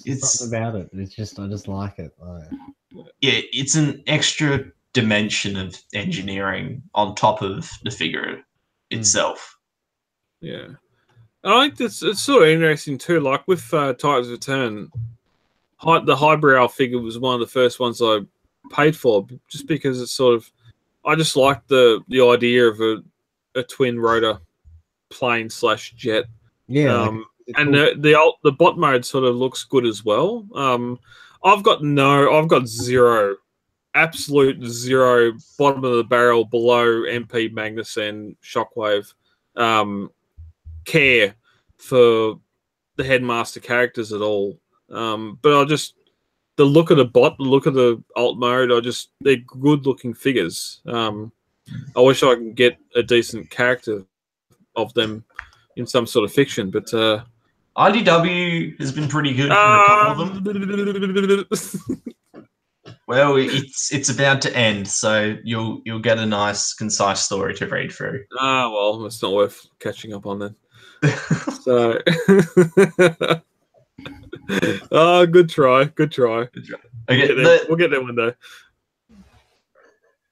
it's something about it. It's just I just like it. Like, yeah, it's an extra dimension of engineering on top of the figure itself. Yeah, and I think it's sort of interesting too. Like with Titans Return, the highbrow figure was one of the first ones I paid for, just because it's sort of. I just like the idea of a twin rotor plane / jet. yeah, and the bot mode sort of looks good as well. I've got absolute zero bottom of the barrel below MP Magnus and Shockwave care for the Headmaster characters at all. But the look of the bot, the look of the alt mode, they're good looking figures. I wish I could get a decent character of them in some sort of fiction, but IDW has been pretty good for a couple of them. Well, it's about to end, so you'll get a nice, concise story to read through. Well, it's not worth catching up on then. So, good try. Okay, we'll get there one day.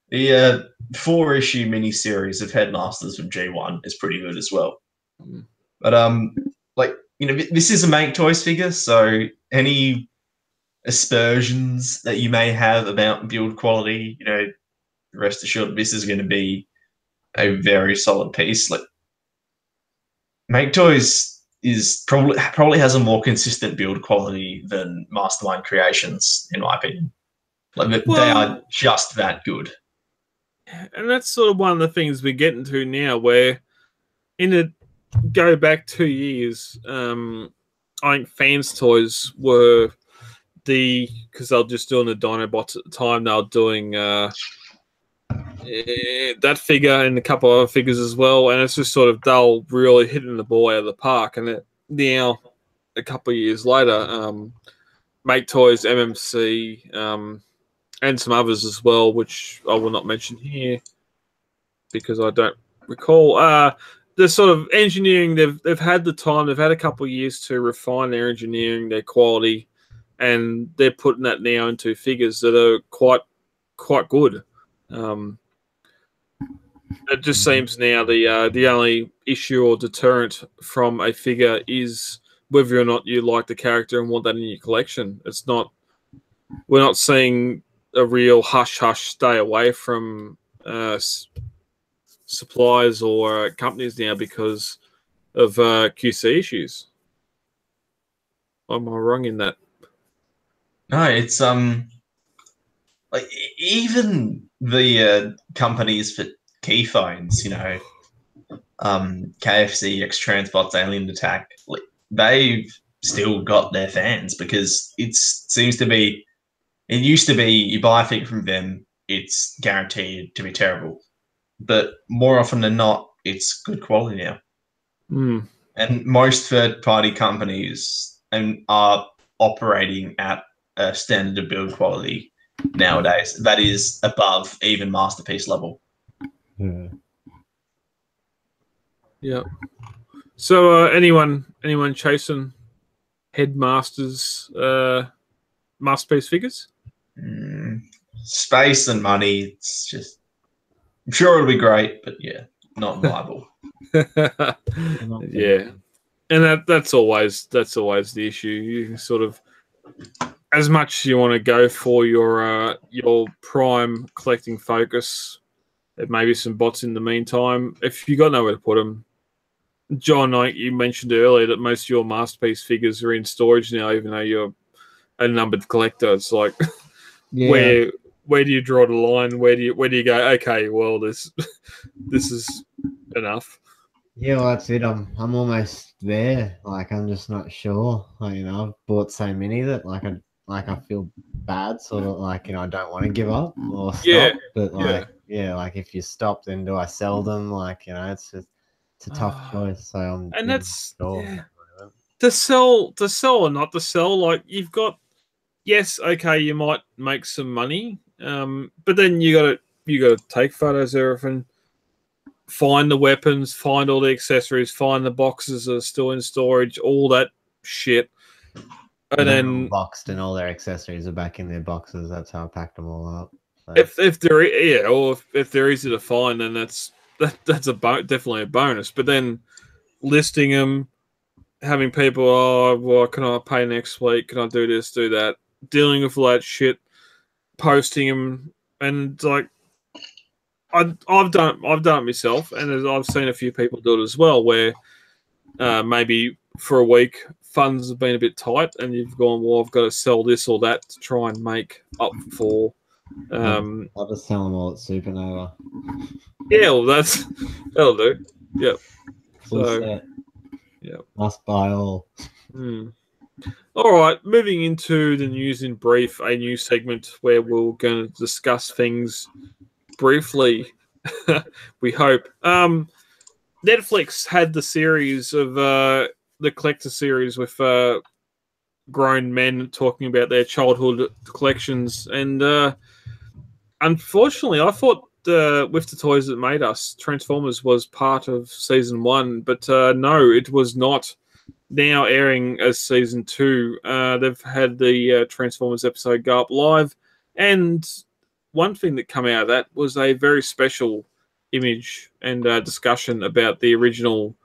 The 4-issue miniseries of Headmasters from G1 is pretty good as well. But this is a Make Toys figure, so any aspersions that you may have about build quality, rest assured this is going to be a very solid piece. Like Make Toys is probably has a more consistent build quality than Mastermind Creations, in my opinion. They are just that good. And that's sort of one of the things we're getting to now, where in a go back 2 years, I think Fans Toys were because they were just doing the Dinobots at the time. They were doing that figure and a couple of other figures as well, and it's just sort of they'll really hitting the ball out of the park. And now, a couple of years later, Make Toys, MMC, and some others as well, which I will not mention here because I don't recall. The sort of engineering, they've had the time, they've had a couple of years to refine their engineering, their quality, and they're putting that now into figures that are quite good. It just seems now the only issue or deterrent from a figure is whether or not you like the character and want that in your collection. We're not seeing a real hush stay away from suppliers or companies now because of QC issues. Am I wrong in that? No, it's like even the companies for key phones, KFC, X Transbots, Alien Attack, they've still got their fans because it used to be you buy a figure from them, it's guaranteed to be terrible. But more often than not, it's good quality now. Mm. And most third-party companies are operating at a standard of build quality nowadays that is above even Masterpiece level. Yeah. So anyone chasing Headmasters Masterpiece figures? Space and money, it's just, I'm sure it'll be great, but yeah, not viable. Yeah. And that's always the issue. You sort of, as much as you want to go for your prime collecting focus, there may be some bots in the meantime. If you got nowhere to put them, John, like you mentioned earlier, that most of your Masterpiece figures are in storage now, even though you're a numbered collector. It's like, where do you draw the line? Where do you go? Okay, well, this is enough. Yeah, well, that's it. I'm almost there. Like, I'm just not sure. Like, I've bought so many that I feel bad, sort of like, I don't want to give up or stop. Yeah, but like if you stop, then do I sell them? Like, it's a tough choice. So that's sure. to sell or not to sell. Like, you've got, yes, okay, you might make some money, but then you got to take photos of everything, find the weapons, find all the accessories, find the boxes that are still in storage, all that shit. And then boxed and all their accessories are back in their boxes. That's how I packed them all up. So. If they're easy to find, then that's definitely a bonus. But then listing them, having people, well, can I pay next week? Can I do this, do that? Dealing with all that shit, posting them, and like I've done it myself, and I've seen a few people do it as well, where maybe for a week funds have been a bit tight, and you've gone, well, I've got to sell this or that to try and make up for. I'll just sell them all at Supernova. Yeah, well, that'll do. Yep. So, yeah, must buy all. All right, moving into the news in brief, a new segment where we're going to discuss things briefly. We hope. Netflix had the series of the collector series with grown men talking about their childhood collections, and unfortunately, I thought with the toys that made us, Transformers was part of season 1, but no, it was not. Now airing as season 2, they've had the Transformers episode go up live, and one thing that came out of that was a very special image and discussion about the original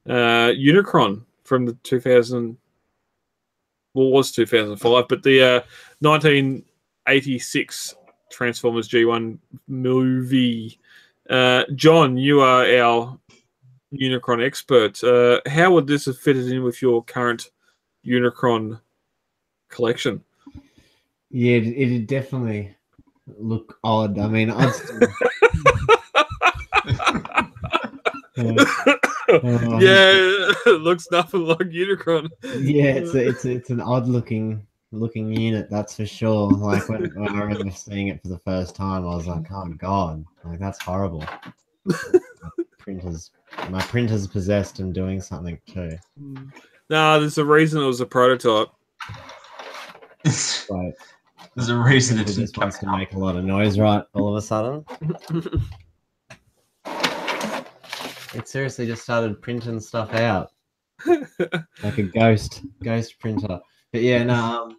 Unicron from the 2005, but the 1986 Transformers G1 movie. John, you are our Unicron expert. How would this have fitted in with your current Unicron collection? Yeah, it'd definitely look odd. I mean, Yeah, it looks nothing like Unicron. Yeah, it's an odd looking unit, that's for sure. Like when I remember seeing it for the first time, I was like, oh god, like that's horrible. My printer's possessed and doing something too. No, there's a reason it was a prototype. Like, there's a reason it just wants to make a lot of noise, right? All of a sudden, it seriously just started printing stuff out like a ghost printer. But yeah, no,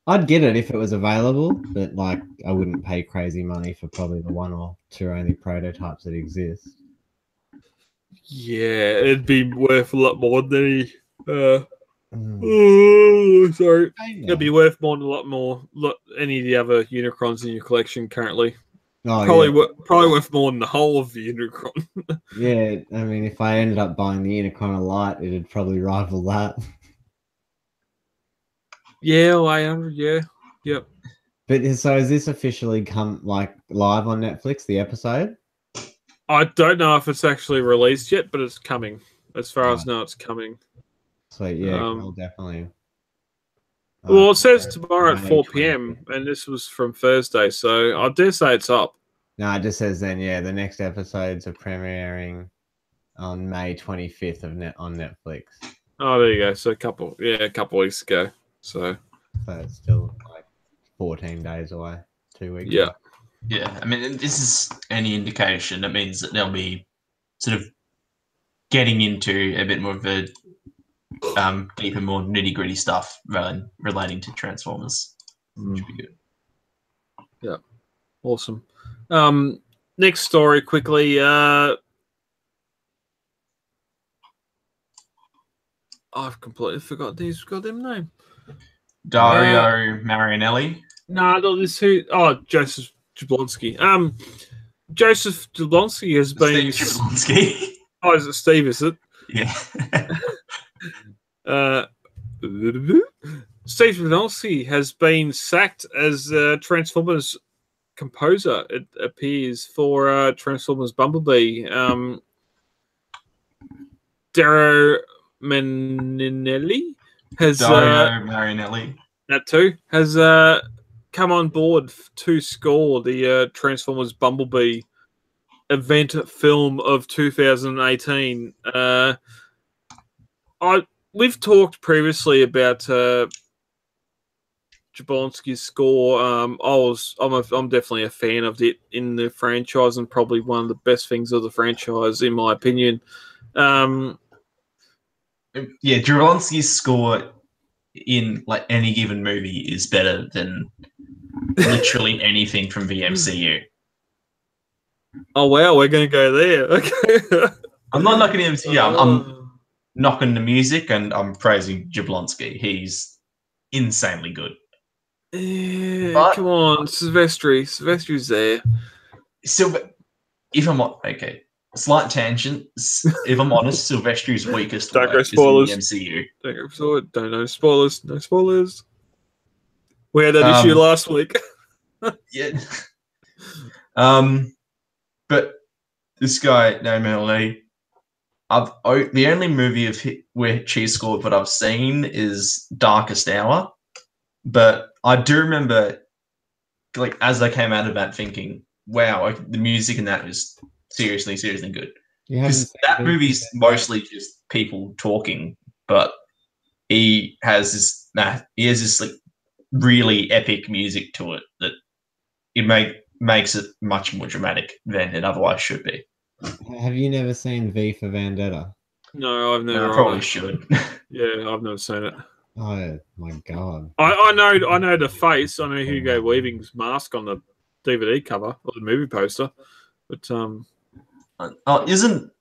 I'd get it if it was available, but like I wouldn't pay crazy money for probably the one or two only prototypes that exist. Yeah, it'd be worth a lot more than sorry. It'd be worth more than a lot more any of the other Unicrons in your collection currently. Oh, probably worth more than the whole of the Unicron. Yeah, I mean, if I ended up buying the Unicron Lite, it'd probably rival that. Yeah, yeah, yep. But so is this officially come like live on Netflix, the episode? I don't know if it's actually released yet, but it's coming. As far as I know, it's coming. Sweet, yeah, I'll definitely. Well, it says tomorrow at 4 p.m. and this was from Thursday, so I dare say it's up. No, it just says then, yeah, the next episodes are premiering on May 25th on Netflix. Oh, there you go. So a couple weeks ago. So it's still like 14 days away, 2 weeks. Yeah. Yeah, I mean, if this is any indication, it means that they'll be sort of getting into a bit more of a deeper, more nitty-gritty stuff rather than relating to Transformers, which would be good. Yeah, awesome. Next story quickly. I've completely forgot his goddamn name. Dario Marianelli. No, this who? Oh, Joseph Jablonski. Joseph Jablonski has been. Steve Jablonski. Oh, is it Steve? Is it? Yeah. Steve Jablonski has been sacked as Transformers composer. It appears for Transformers Bumblebee. Dario Marinelli has that too has come on board to score the Transformers Bumblebee event film of 2018. We've talked previously about Jablonski's score. I'm definitely a fan of it in the franchise and probably one of the best things of the franchise in my opinion. Yeah, Jablonski's score in like any given movie is better than literally anything from the MCU. Oh wow, we're gonna go there. Okay. I'm not knocking the MCU. I'm knocking the music and I'm praising Jablonski. He's insanely good. Yeah, but, come on, Silvestri's there. So, if I'm okay, slight tangent. If I'm honest, Silvestri's weakest don't go spoilers. Is in the MCU. Don't go spoilers. No spoilers. No spoilers. We had that issue last week. Yeah. But this guy named Melanie, the only movie where she scored what I've seen is Darkest Hour. But I do remember, like, as I came out of that, thinking, "Wow, the music in that is seriously good." Because that movie's mostly just people talking, but he has this like really epic music to it that it makes it much more dramatic than it otherwise should be. Have you never seen V for Vendetta? No, I've never. I probably should. Yeah, I've never seen it. Oh my god! I know the face. I know Hugo Weaving's mask on the DVD cover or the movie poster, but isn't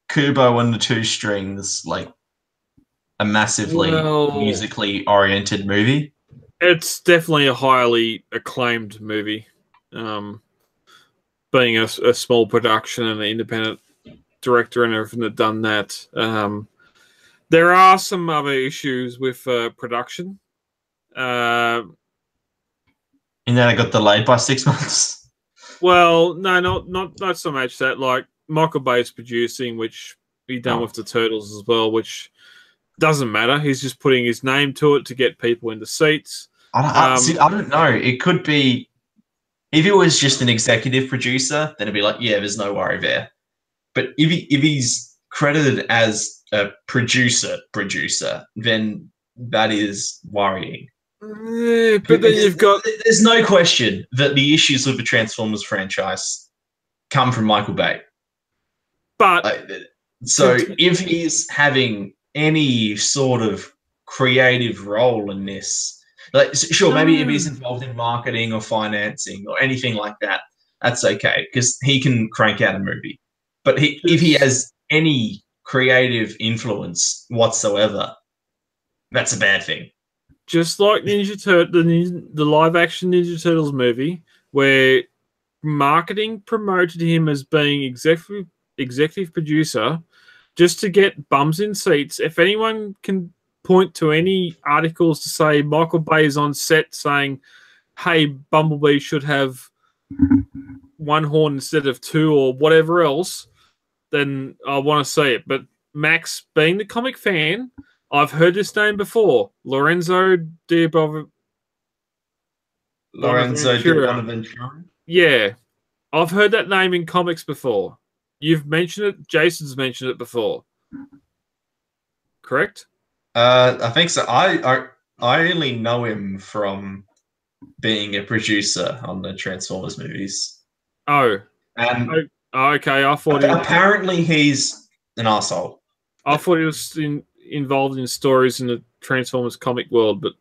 Kubo and the Two Strings like a massively musically oriented movie? It's definitely a highly acclaimed movie. Being a small production and an independent director and everything that done that. There are some other issues with production. And then it got delayed by 6 months. Well, no, not so much that. Like Michael Bay's producing, which he done with the Turtles as well, which doesn't matter. He's just putting his name to it to get people into seats. I don't know. It could be, if it was just an executive producer, then it'd be like, yeah, there's no worry there. But if he's credited as a producer, then that is worrying. But then you've got... There's no question that the issues with the Transformers franchise come from Michael Bay. But... So if he's having any sort of creative role in this, like, sure, maybe if he's involved in marketing or financing or anything like that, that's okay, because he can crank out a movie. But if he has any creative influence whatsoever, that's a bad thing. Just like the live-action Ninja Turtles movie, where marketing promoted him as being executive producer just to get bums in seats. If anyone can point to any articles to say Michael Bay is on set saying, hey, Bumblebee should have one horn instead of two or whatever else, then I want to see it. But Max, being the comic fan, I've heard this name before. Lorenzo de Bonaventura. Yeah. I've heard that name in comics before. You've mentioned it. Jason's mentioned it before. Correct? I think so. I only know him from being a producer on the Transformers movies. Oh. And okay. I thought apparently he's an arsehole. I thought he was involved in stories in the Transformers comic world, but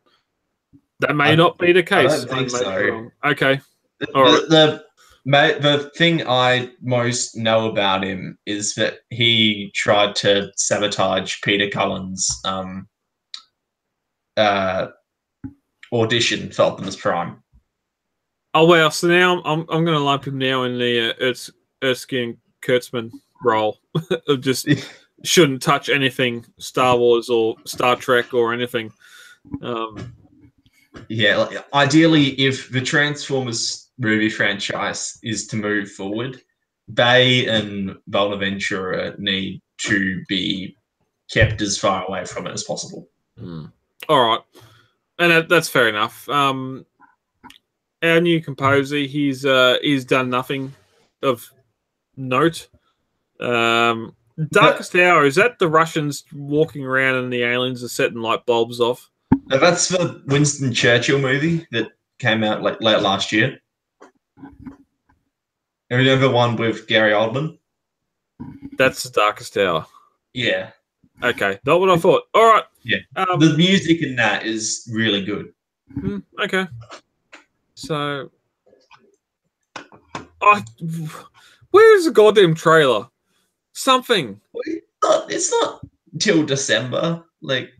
that may not be the case. I don't think so. Okay. The thing I most know about him is that he tried to sabotage Peter Cullen's audition for Optimus Prime. Oh well, so now I'm going to lump him now in the Erskine Kurtzman role of just shouldn't touch anything Star Wars or Star Trek or anything. Yeah, ideally, if the Transformers movie franchise is to move forward, Bay and Bonaventura need to be kept as far away from it as possible. All right, and that's fair enough. Our new composer, he's done nothing of note. Darkest Hour, is that the Russians walking around and the aliens are setting light bulbs off? No, that's the Winston Churchill movie that came out late last year. Remember the one with Gary Oldman? That's the Darkest Hour. Yeah. Okay, not what I thought. All right. Yeah. The music in that is really good. Okay. So, where is the goddamn trailer? Something. It's not till December. Like,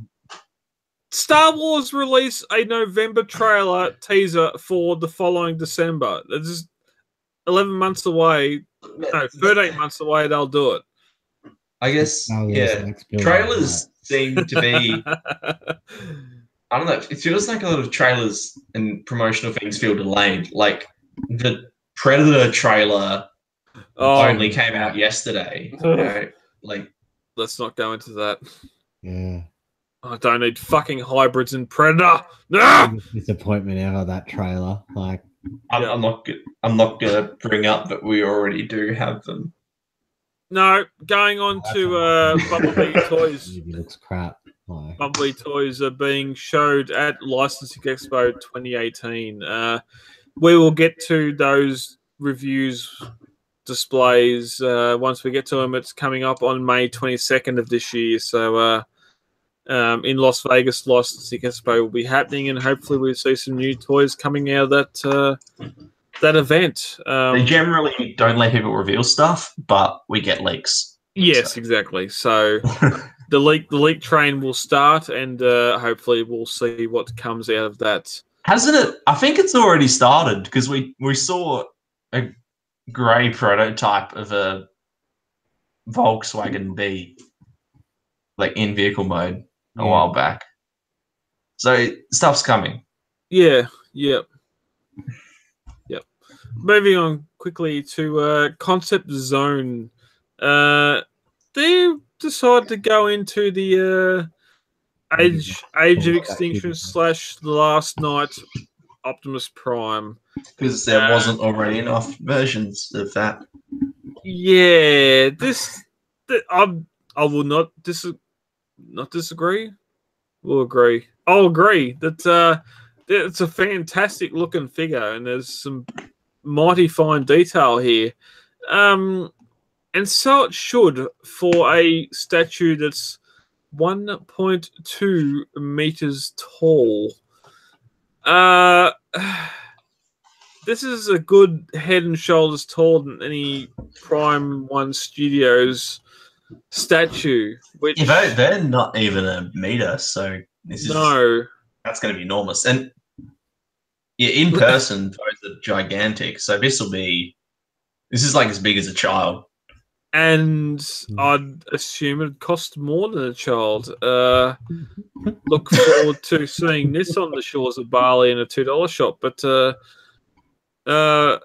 Star Wars release a November trailer teaser for the following December. That's just 11 months away. No, 13 months away. They'll do it. I guess. Yeah. Trailers seem to be. I don't know. It feels like a lot of trailers and promotional things feel delayed. Like the Predator trailer only came out yesterday. Like, let's not go into that. Yeah. I don't need fucking hybrids in Predator. Disappointment out of that trailer. Like, I'm not gonna bring up that we already do have them. No, going on to Bumblebee toys. It looks crap. Like, Bumblebee toys are being showed at Licensing Expo 2018. We will get to those reviews displays once we get to them. It's coming up on May 22nd of this year. So in Las Vegas, Licensing Expo will be happening, and hopefully we'll see some new toys coming out of that event. They generally don't let people reveal stuff, but we get leaks. Yes, exactly. So the leak train will start, and hopefully we'll see what comes out of that. Hasn't it? I think it's already started because we saw a grey prototype of a Volkswagen B, like in vehicle mode, a while back. So stuff's coming. Yeah. Yep. Moving on quickly to Concept Zone They decide to go into the Age of Extinction / The Last Night Optimus Prime. Because there wasn't already enough versions of that. Yeah, I will not disagree. We'll agree. I'll agree that it's a fantastic looking figure, and there's some mighty fine detail here. And so it should for a statue that's 1.2 meters tall. This is a good head and shoulders taller than any Prime One Studios statue. Which they're not even a meter, so that's going to be enormous. And yeah, in person, those are gigantic. So this is like as big as a child. And I'd assume it'd cost more than a child. Look forward to seeing this on the shores of Bali in a $2 shop. But yeah,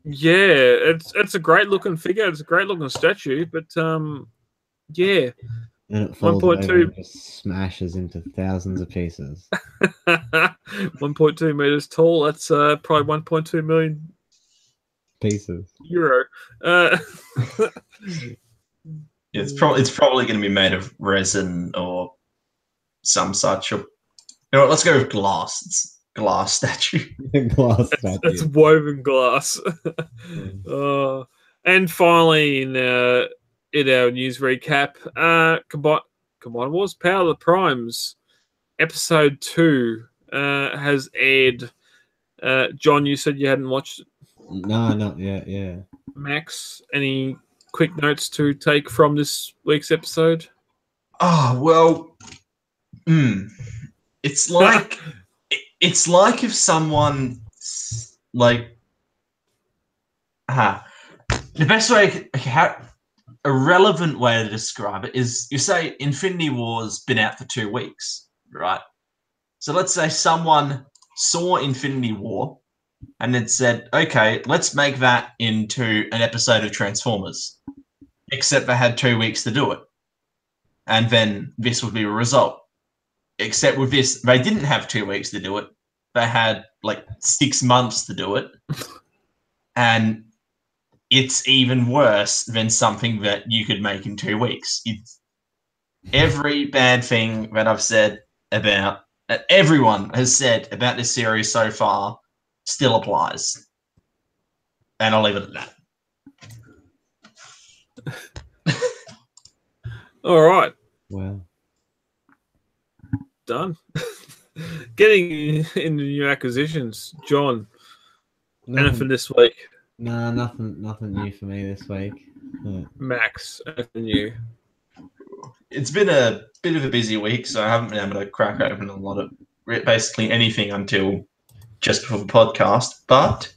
it's a great looking figure. It's a great looking statue. But yeah, and it falls over and just smashes into thousands of pieces. 1.2 meters tall. That's probably 1.2 million pieces. Euro. It's probably going to be made of resin or some such. Or, you know what, let's go with glass. It's glass statue. It's woven glass. And finally, in our news recap, Combined Wars Power of the Primes episode 2 has aired. John, you said you hadn't watched it. No, not yet. Yeah. Max, any quick notes to take from this week's episode? Oh well, it's like it's like if someone like the best way, a relevant way to describe it is you say Infinity War's been out for 2 weeks, right? So let's say someone saw Infinity War and then said, okay, let's make that into an episode of Transformers. Except they had 2 weeks to do it. And then this would be a result. Except with this, they didn't have 2 weeks to do it. They had like 6 months to do it. And it's even worse than something that you could make in 2 weeks. It's every bad thing that I've said about, that everyone has said about this series so far still applies. And I'll leave it at that. All right. Well, done. Getting into new acquisitions, John. Anything this week? No, nothing new for me this week. Max, anything new? It's been a bit of a busy week, so I haven't been able to crack open a lot of basically anything until just before the podcast. But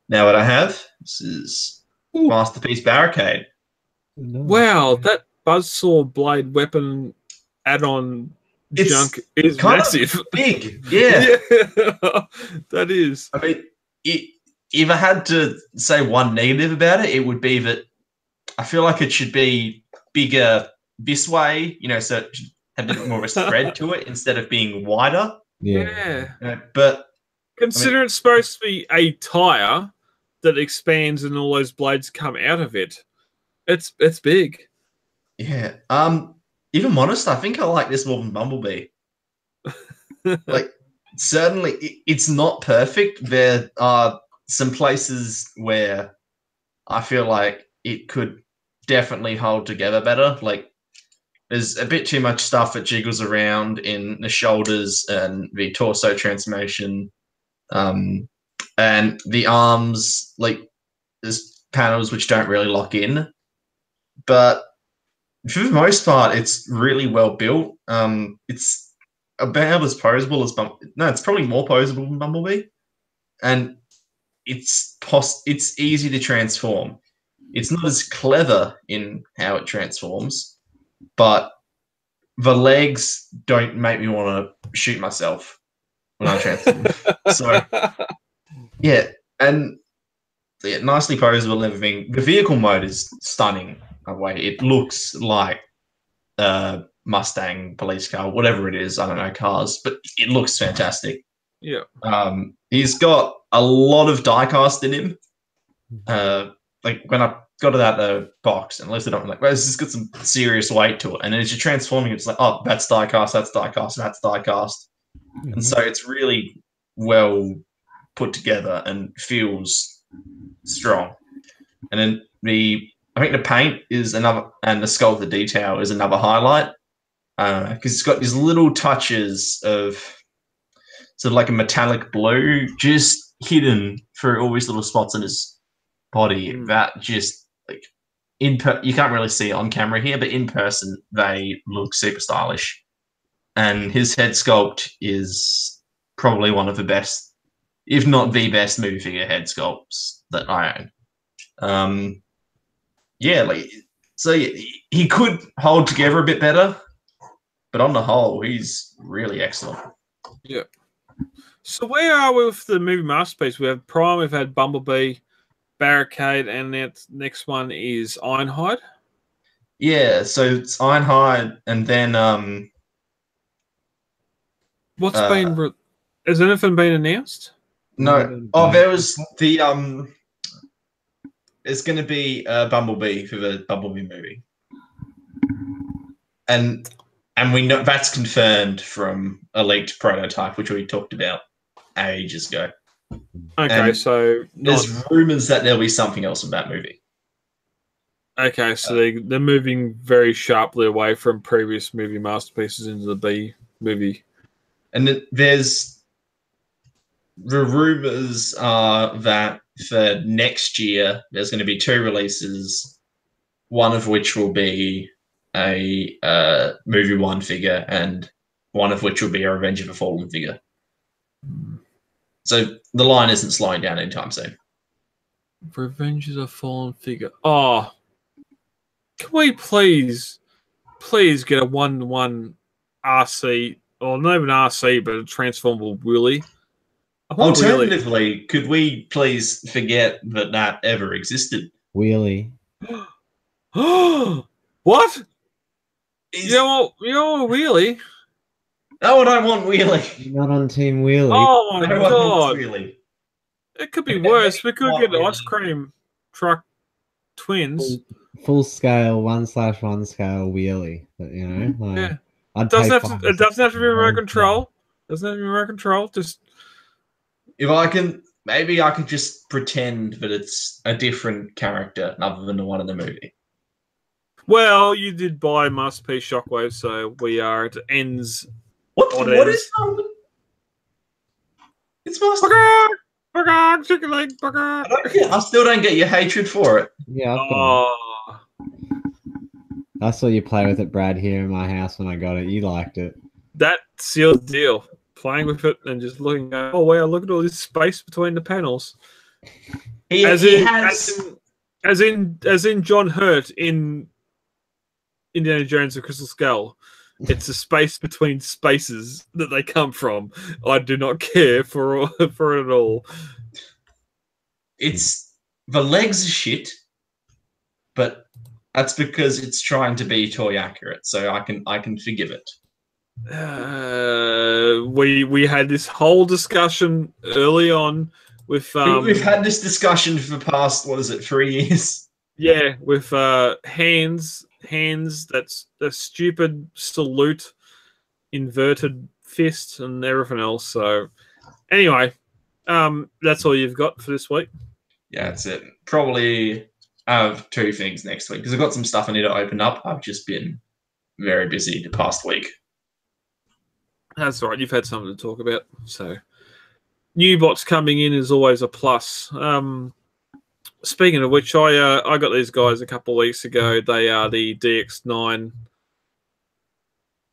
now what I have, this is Masterpiece Barricade. Wow, that buzzsaw blade weapon add-on junk is massive. Big, yeah. That is. I mean, if I had to say one negative about it, it would be that I feel like it should be bigger this way, so it should have a bit more of a spread to it instead of being wider. Yeah. But consider it's supposed to be a tire that expands and all those blades come out of it. It's big. Yeah. Even honest, I think I like this more than Bumblebee. Like, certainly, it's not perfect. There are some places where I feel like it could definitely hold together better. Like, there's a bit too much stuff that jiggles around in the shoulders and the torso transformation. And the arms, like, there's panels which don't really lock in. But for the most part, it's really well built. It's about as posable as it's probably more posable than Bumblebee, and it's easy to transform. It's not as clever in how it transforms, but the legs don't make me want to shoot myself when I transform. So yeah, and yeah, nicely posable and everything. The vehicle mode is stunning. By the way, it looks like Mustang, police car, whatever it is. I don't know cars, but it looks fantastic. Yeah. He's got a lot of diecast in him. Like when I got to that box and lifted up, I'm like, well, this has got some serious weight to it. And as you're transforming, it's like, oh, that's diecast, that's diecast, that's diecast. Mm-hmm. And so it's really well put together and feels strong. And then I think the paint is another, and the sculpted detail is another highlight, because it's got these little touches of sort of like a metallic blue just hidden through all these little spots in his body. That just like you can't really see it on camera here, but in person they look super stylish. And his head sculpt is probably one of the best, if not the best, movie figure head sculpts that I own. Yeah, like so he could hold together a bit better, but on the whole, he's really excellent. Yeah. So where are we with the movie masterpiece? We have Prime, we've had Bumblebee, Barricade, and that next one is Ironhide. Yeah, so it's Ironhide, and then what's been? Has anything been announced? No. Oh, there was the There's going to be a Bumblebee for the Bumblebee movie, and we know that's confirmed from a leaked prototype, which we talked about ages ago. Okay, and so there's rumors that there'll be something else in that movie. Okay, so they're moving very sharply away from previous movie masterpieces into the B movie. And there's the rumors are that for next year there's going to be 2 releases, one of which will be a movie 1 figure, and one of which will be a Revenge of the Fallen figure. So the line isn't slowing down anytime soon. Revenge of the Fallen figure. Oh, can we please get a 1-1 RC, or not even RC, but a transformable Wheelie? Alternatively, could we please forget that ever existed? Wheelie. What? You don't want Wheelie? No, I don't want Wheelie. You're not on Team Wheelie. Oh my god! Wheelie. It could be worse. We could get Ice Cream Truck twins. Full scale 1/1 scale Wheelie. But, you know, like, yeah. It doesn't have to be remote control. Doesn't have to be remote control. Just if I can, maybe I could just pretend that it's a different character other than the one in the movie. Well, you did buy Masterpiece Shockwave, so we are at ends. What is it's Masterpiece. Chicken leg, I still don't get your hatred for it. Yeah, I saw you play with it, Brad, here in my house when I got it. You liked it. That sealed the deal. Playing with it and just looking at, oh wow, look at all this space between the panels. As in John Hurt in Indiana Jones and Crystal Skull. It's a space between spaces that they come from. I do not care for it at all. It's the legs are shit, but that's because it's trying to be toy accurate, so I can forgive it. We had this whole discussion early on with we've had this discussion for the past 3 years. Yeah, with hands. That's a stupid salute, inverted fist, and everything else. So, anyway, that's all you've got for this week. Yeah, that's it. Probably I have 2 things next week because I've got some stuff I need to open up. I've just been very busy the past week. That's all right. You've had something to talk about. So, new bots coming in is always a plus. Speaking of which, I got these guys a couple of weeks ago. They are the DX9.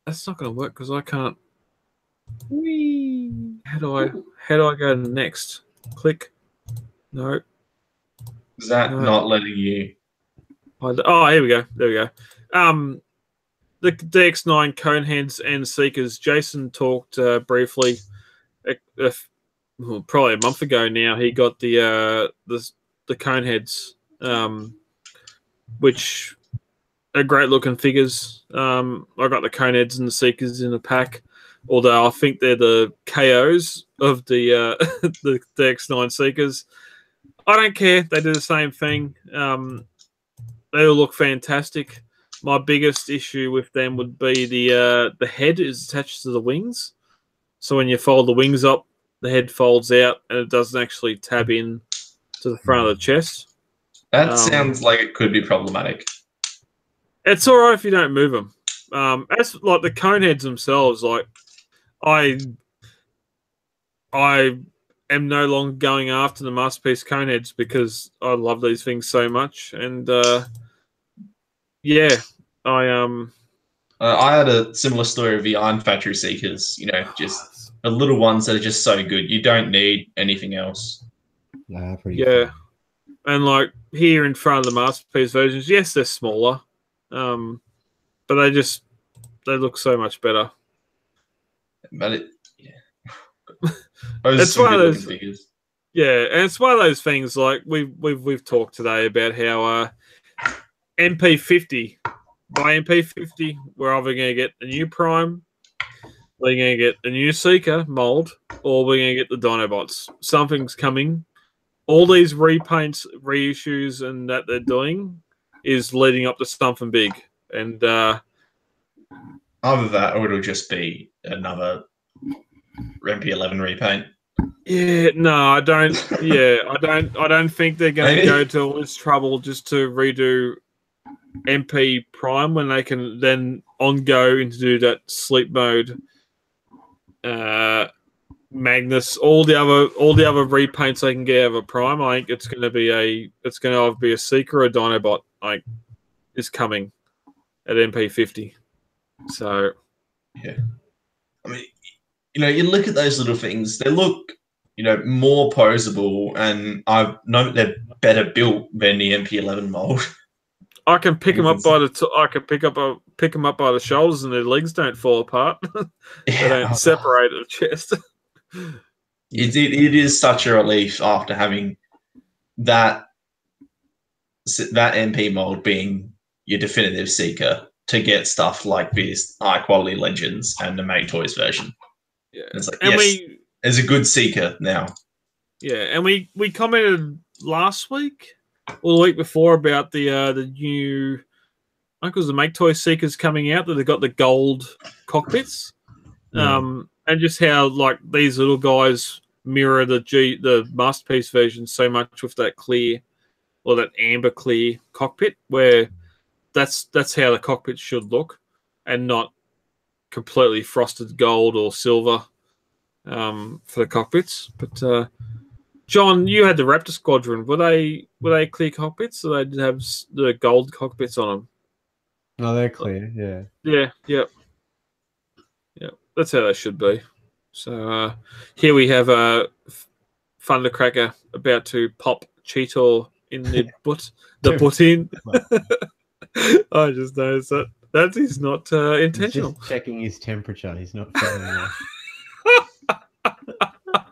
That's not going to work because I can't. Whee! How do I go next? Click. No. Is that not letting you? Oh, here we go. There we go. The DX9 Coneheads and Seekers. Jason talked briefly, probably a month ago now. He got the the cone heads, which are great looking figures. I got the cone heads and the seekers in the pack, although I think they're the KOs of the the X9 seekers. I don't care. They do the same thing. They all look fantastic. My biggest issue with them would be the head is attached to the wings. So when you fold the wings up, the head folds out and it doesn't actually tab in to the front of the chest. That sounds like it could be problematic. It's all right if you don't move them. As like the cone heads themselves, like I am no longer going after the masterpiece cone heads because I love these things so much. And yeah, I had a similar story of the Iron Factory Seekers. You know, just the little ones that are just so good. You don't need anything else. Nah, pretty yeah. fun. And like here in front of the masterpiece versions, yes, they're smaller, but they look so much better. But It's one of those figures. Yeah, and it's one of those things like we've talked today about how MP50 by MP50 we're either going to get a new Prime, we're going to get a new Seeker mold, or we're going to get the Dinobots. Something's coming. All these repaints, reissues, and that they're doing is leading up to something big. And either that, or it'll just be another MP11 repaint. Yeah, no, I don't. Yeah, I don't think they're going to go to all this trouble just to redo MP Prime when they can then on-go into do that sleep mode. Magnus, all the other repaints they can get out of a Prime. I think it's going to either be a Seeker or a Dinobot. Is coming at MP50. So yeah, I mean, you know, you look at those little things; they look, you know, more posable, and I know they're better built than the MP11 mold. I can pick them up by pick them up by the shoulders, and their legs don't fall apart. They don't separate at the chest. It is such a relief after having that MP mold being your definitive Seeker to get stuff like this high quality Legends and the Make Toys version. Yeah, and it's like, and yes, there's a good Seeker now. Yeah, and we commented last week or the week before about the new, I think it was the Make Toy Seekers coming out that they got the gold cockpits, and just how like these little guys mirror the masterpiece version so much with that clear or that amber clear cockpit, where that's how the cockpit should look, and not completely frosted gold or silver for the cockpits. But John, you had the Raptor Squadron. Were they clear cockpits, or they did have the gold cockpits on them? No, they're clear. Yeah. Yeah. Yep. Yep. That's how they should be. So here we have a Thundercracker about to pop Cheetor in the butt. The butt in. I just noticed that. That is not intentional. He's just checking his temperature. He's not feeling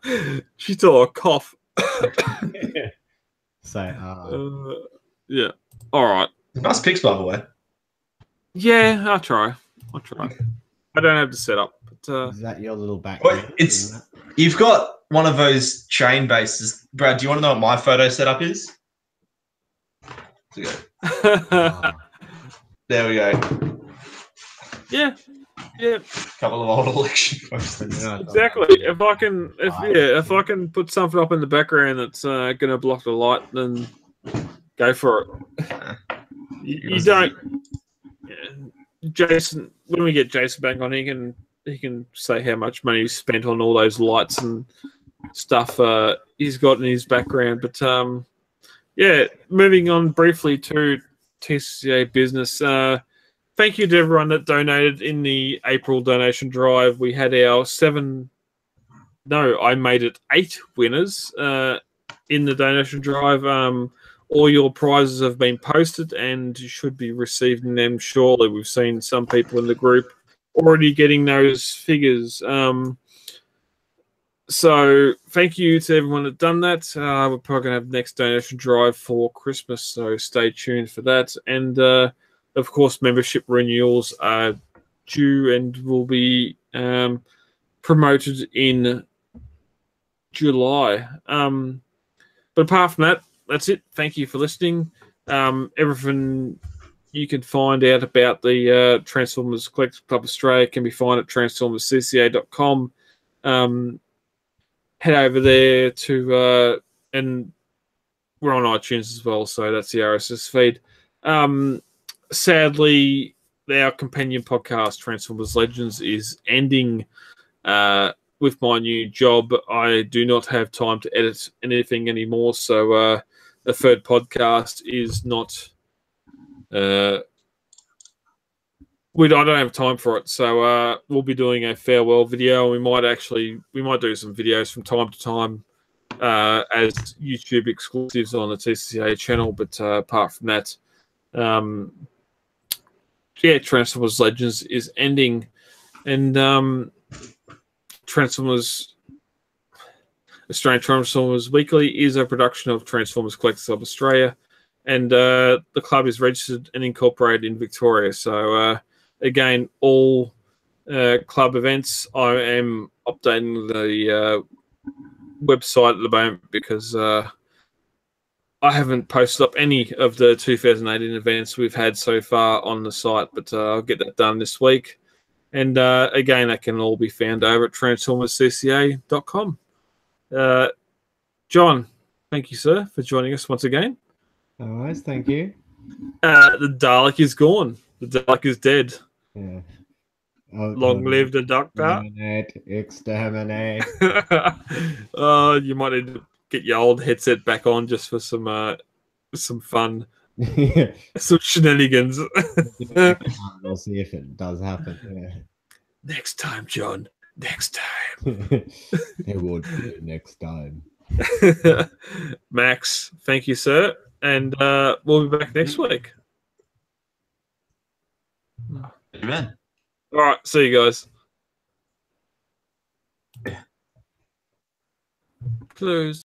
it. Cheetor, cough. Yeah. So, yeah. All right. Nice picks, by the way. Yeah, I'll try. I don't have the setup. But, is that your little back? You've got one of those chain bases. Brad, do you want to know what my photo setup is? There we go. Yeah. Couple of old election posters. Exactly. If I can put something up in the background that's going to block the light, then go for it. You don't. Yeah. Jason, when we get Jason back on, he can say how much money he's spent on all those lights and stuff he's got in his background. But yeah, moving on briefly to TCA business. Thank you to everyone that donated in the April donation drive. We had our 8 winners in the donation drive. All your prizes have been posted and you should be receiving them shortly. We've seen some people in the group already getting those figures. So thank you to everyone that done that. We're probably going to have next donation drive for Christmas, so stay tuned for that. And of course, membership renewals are due and will be promoted in July. But apart from that, that's it. Thank you for listening. Everything you can find out about the Transformers Collective Club Australia can be found at transformerscca.com. Head over there to and we're on iTunes as well, so that's the RSS feed. Sadly, our companion podcast, Transformers Legends, is ending with my new job. I do not have time to edit anything anymore, so the third podcast is not. I don't have time for it, so we'll be doing a farewell video. We might do some videos from time to time as YouTube exclusives on the TCA channel. But apart from that, Transformers Legends is ending, and Australian Transformers Weekly is a production of Transformers Collectors of Australia, and the club is registered and incorporated in Victoria. So again, all club events, I am updating the website at the moment because I haven't posted up any of the 2018 events we've had so far on the site, but I'll get that done this week. And again, that can all be found over at transformerscca.com. John, thank you, sir, for joining us once again. Alright, thank you. The Dalek is gone. The Dalek is dead. Yeah. Long live the Doctor. Exterminate. You might need to get your old headset back on just for some fun, some shenanigans. We'll see if it does happen. Yeah. Next time, John. Next time. It would be next time. Max, thank you, sir. And we'll be back next week. Amen. All right. See you guys. Close.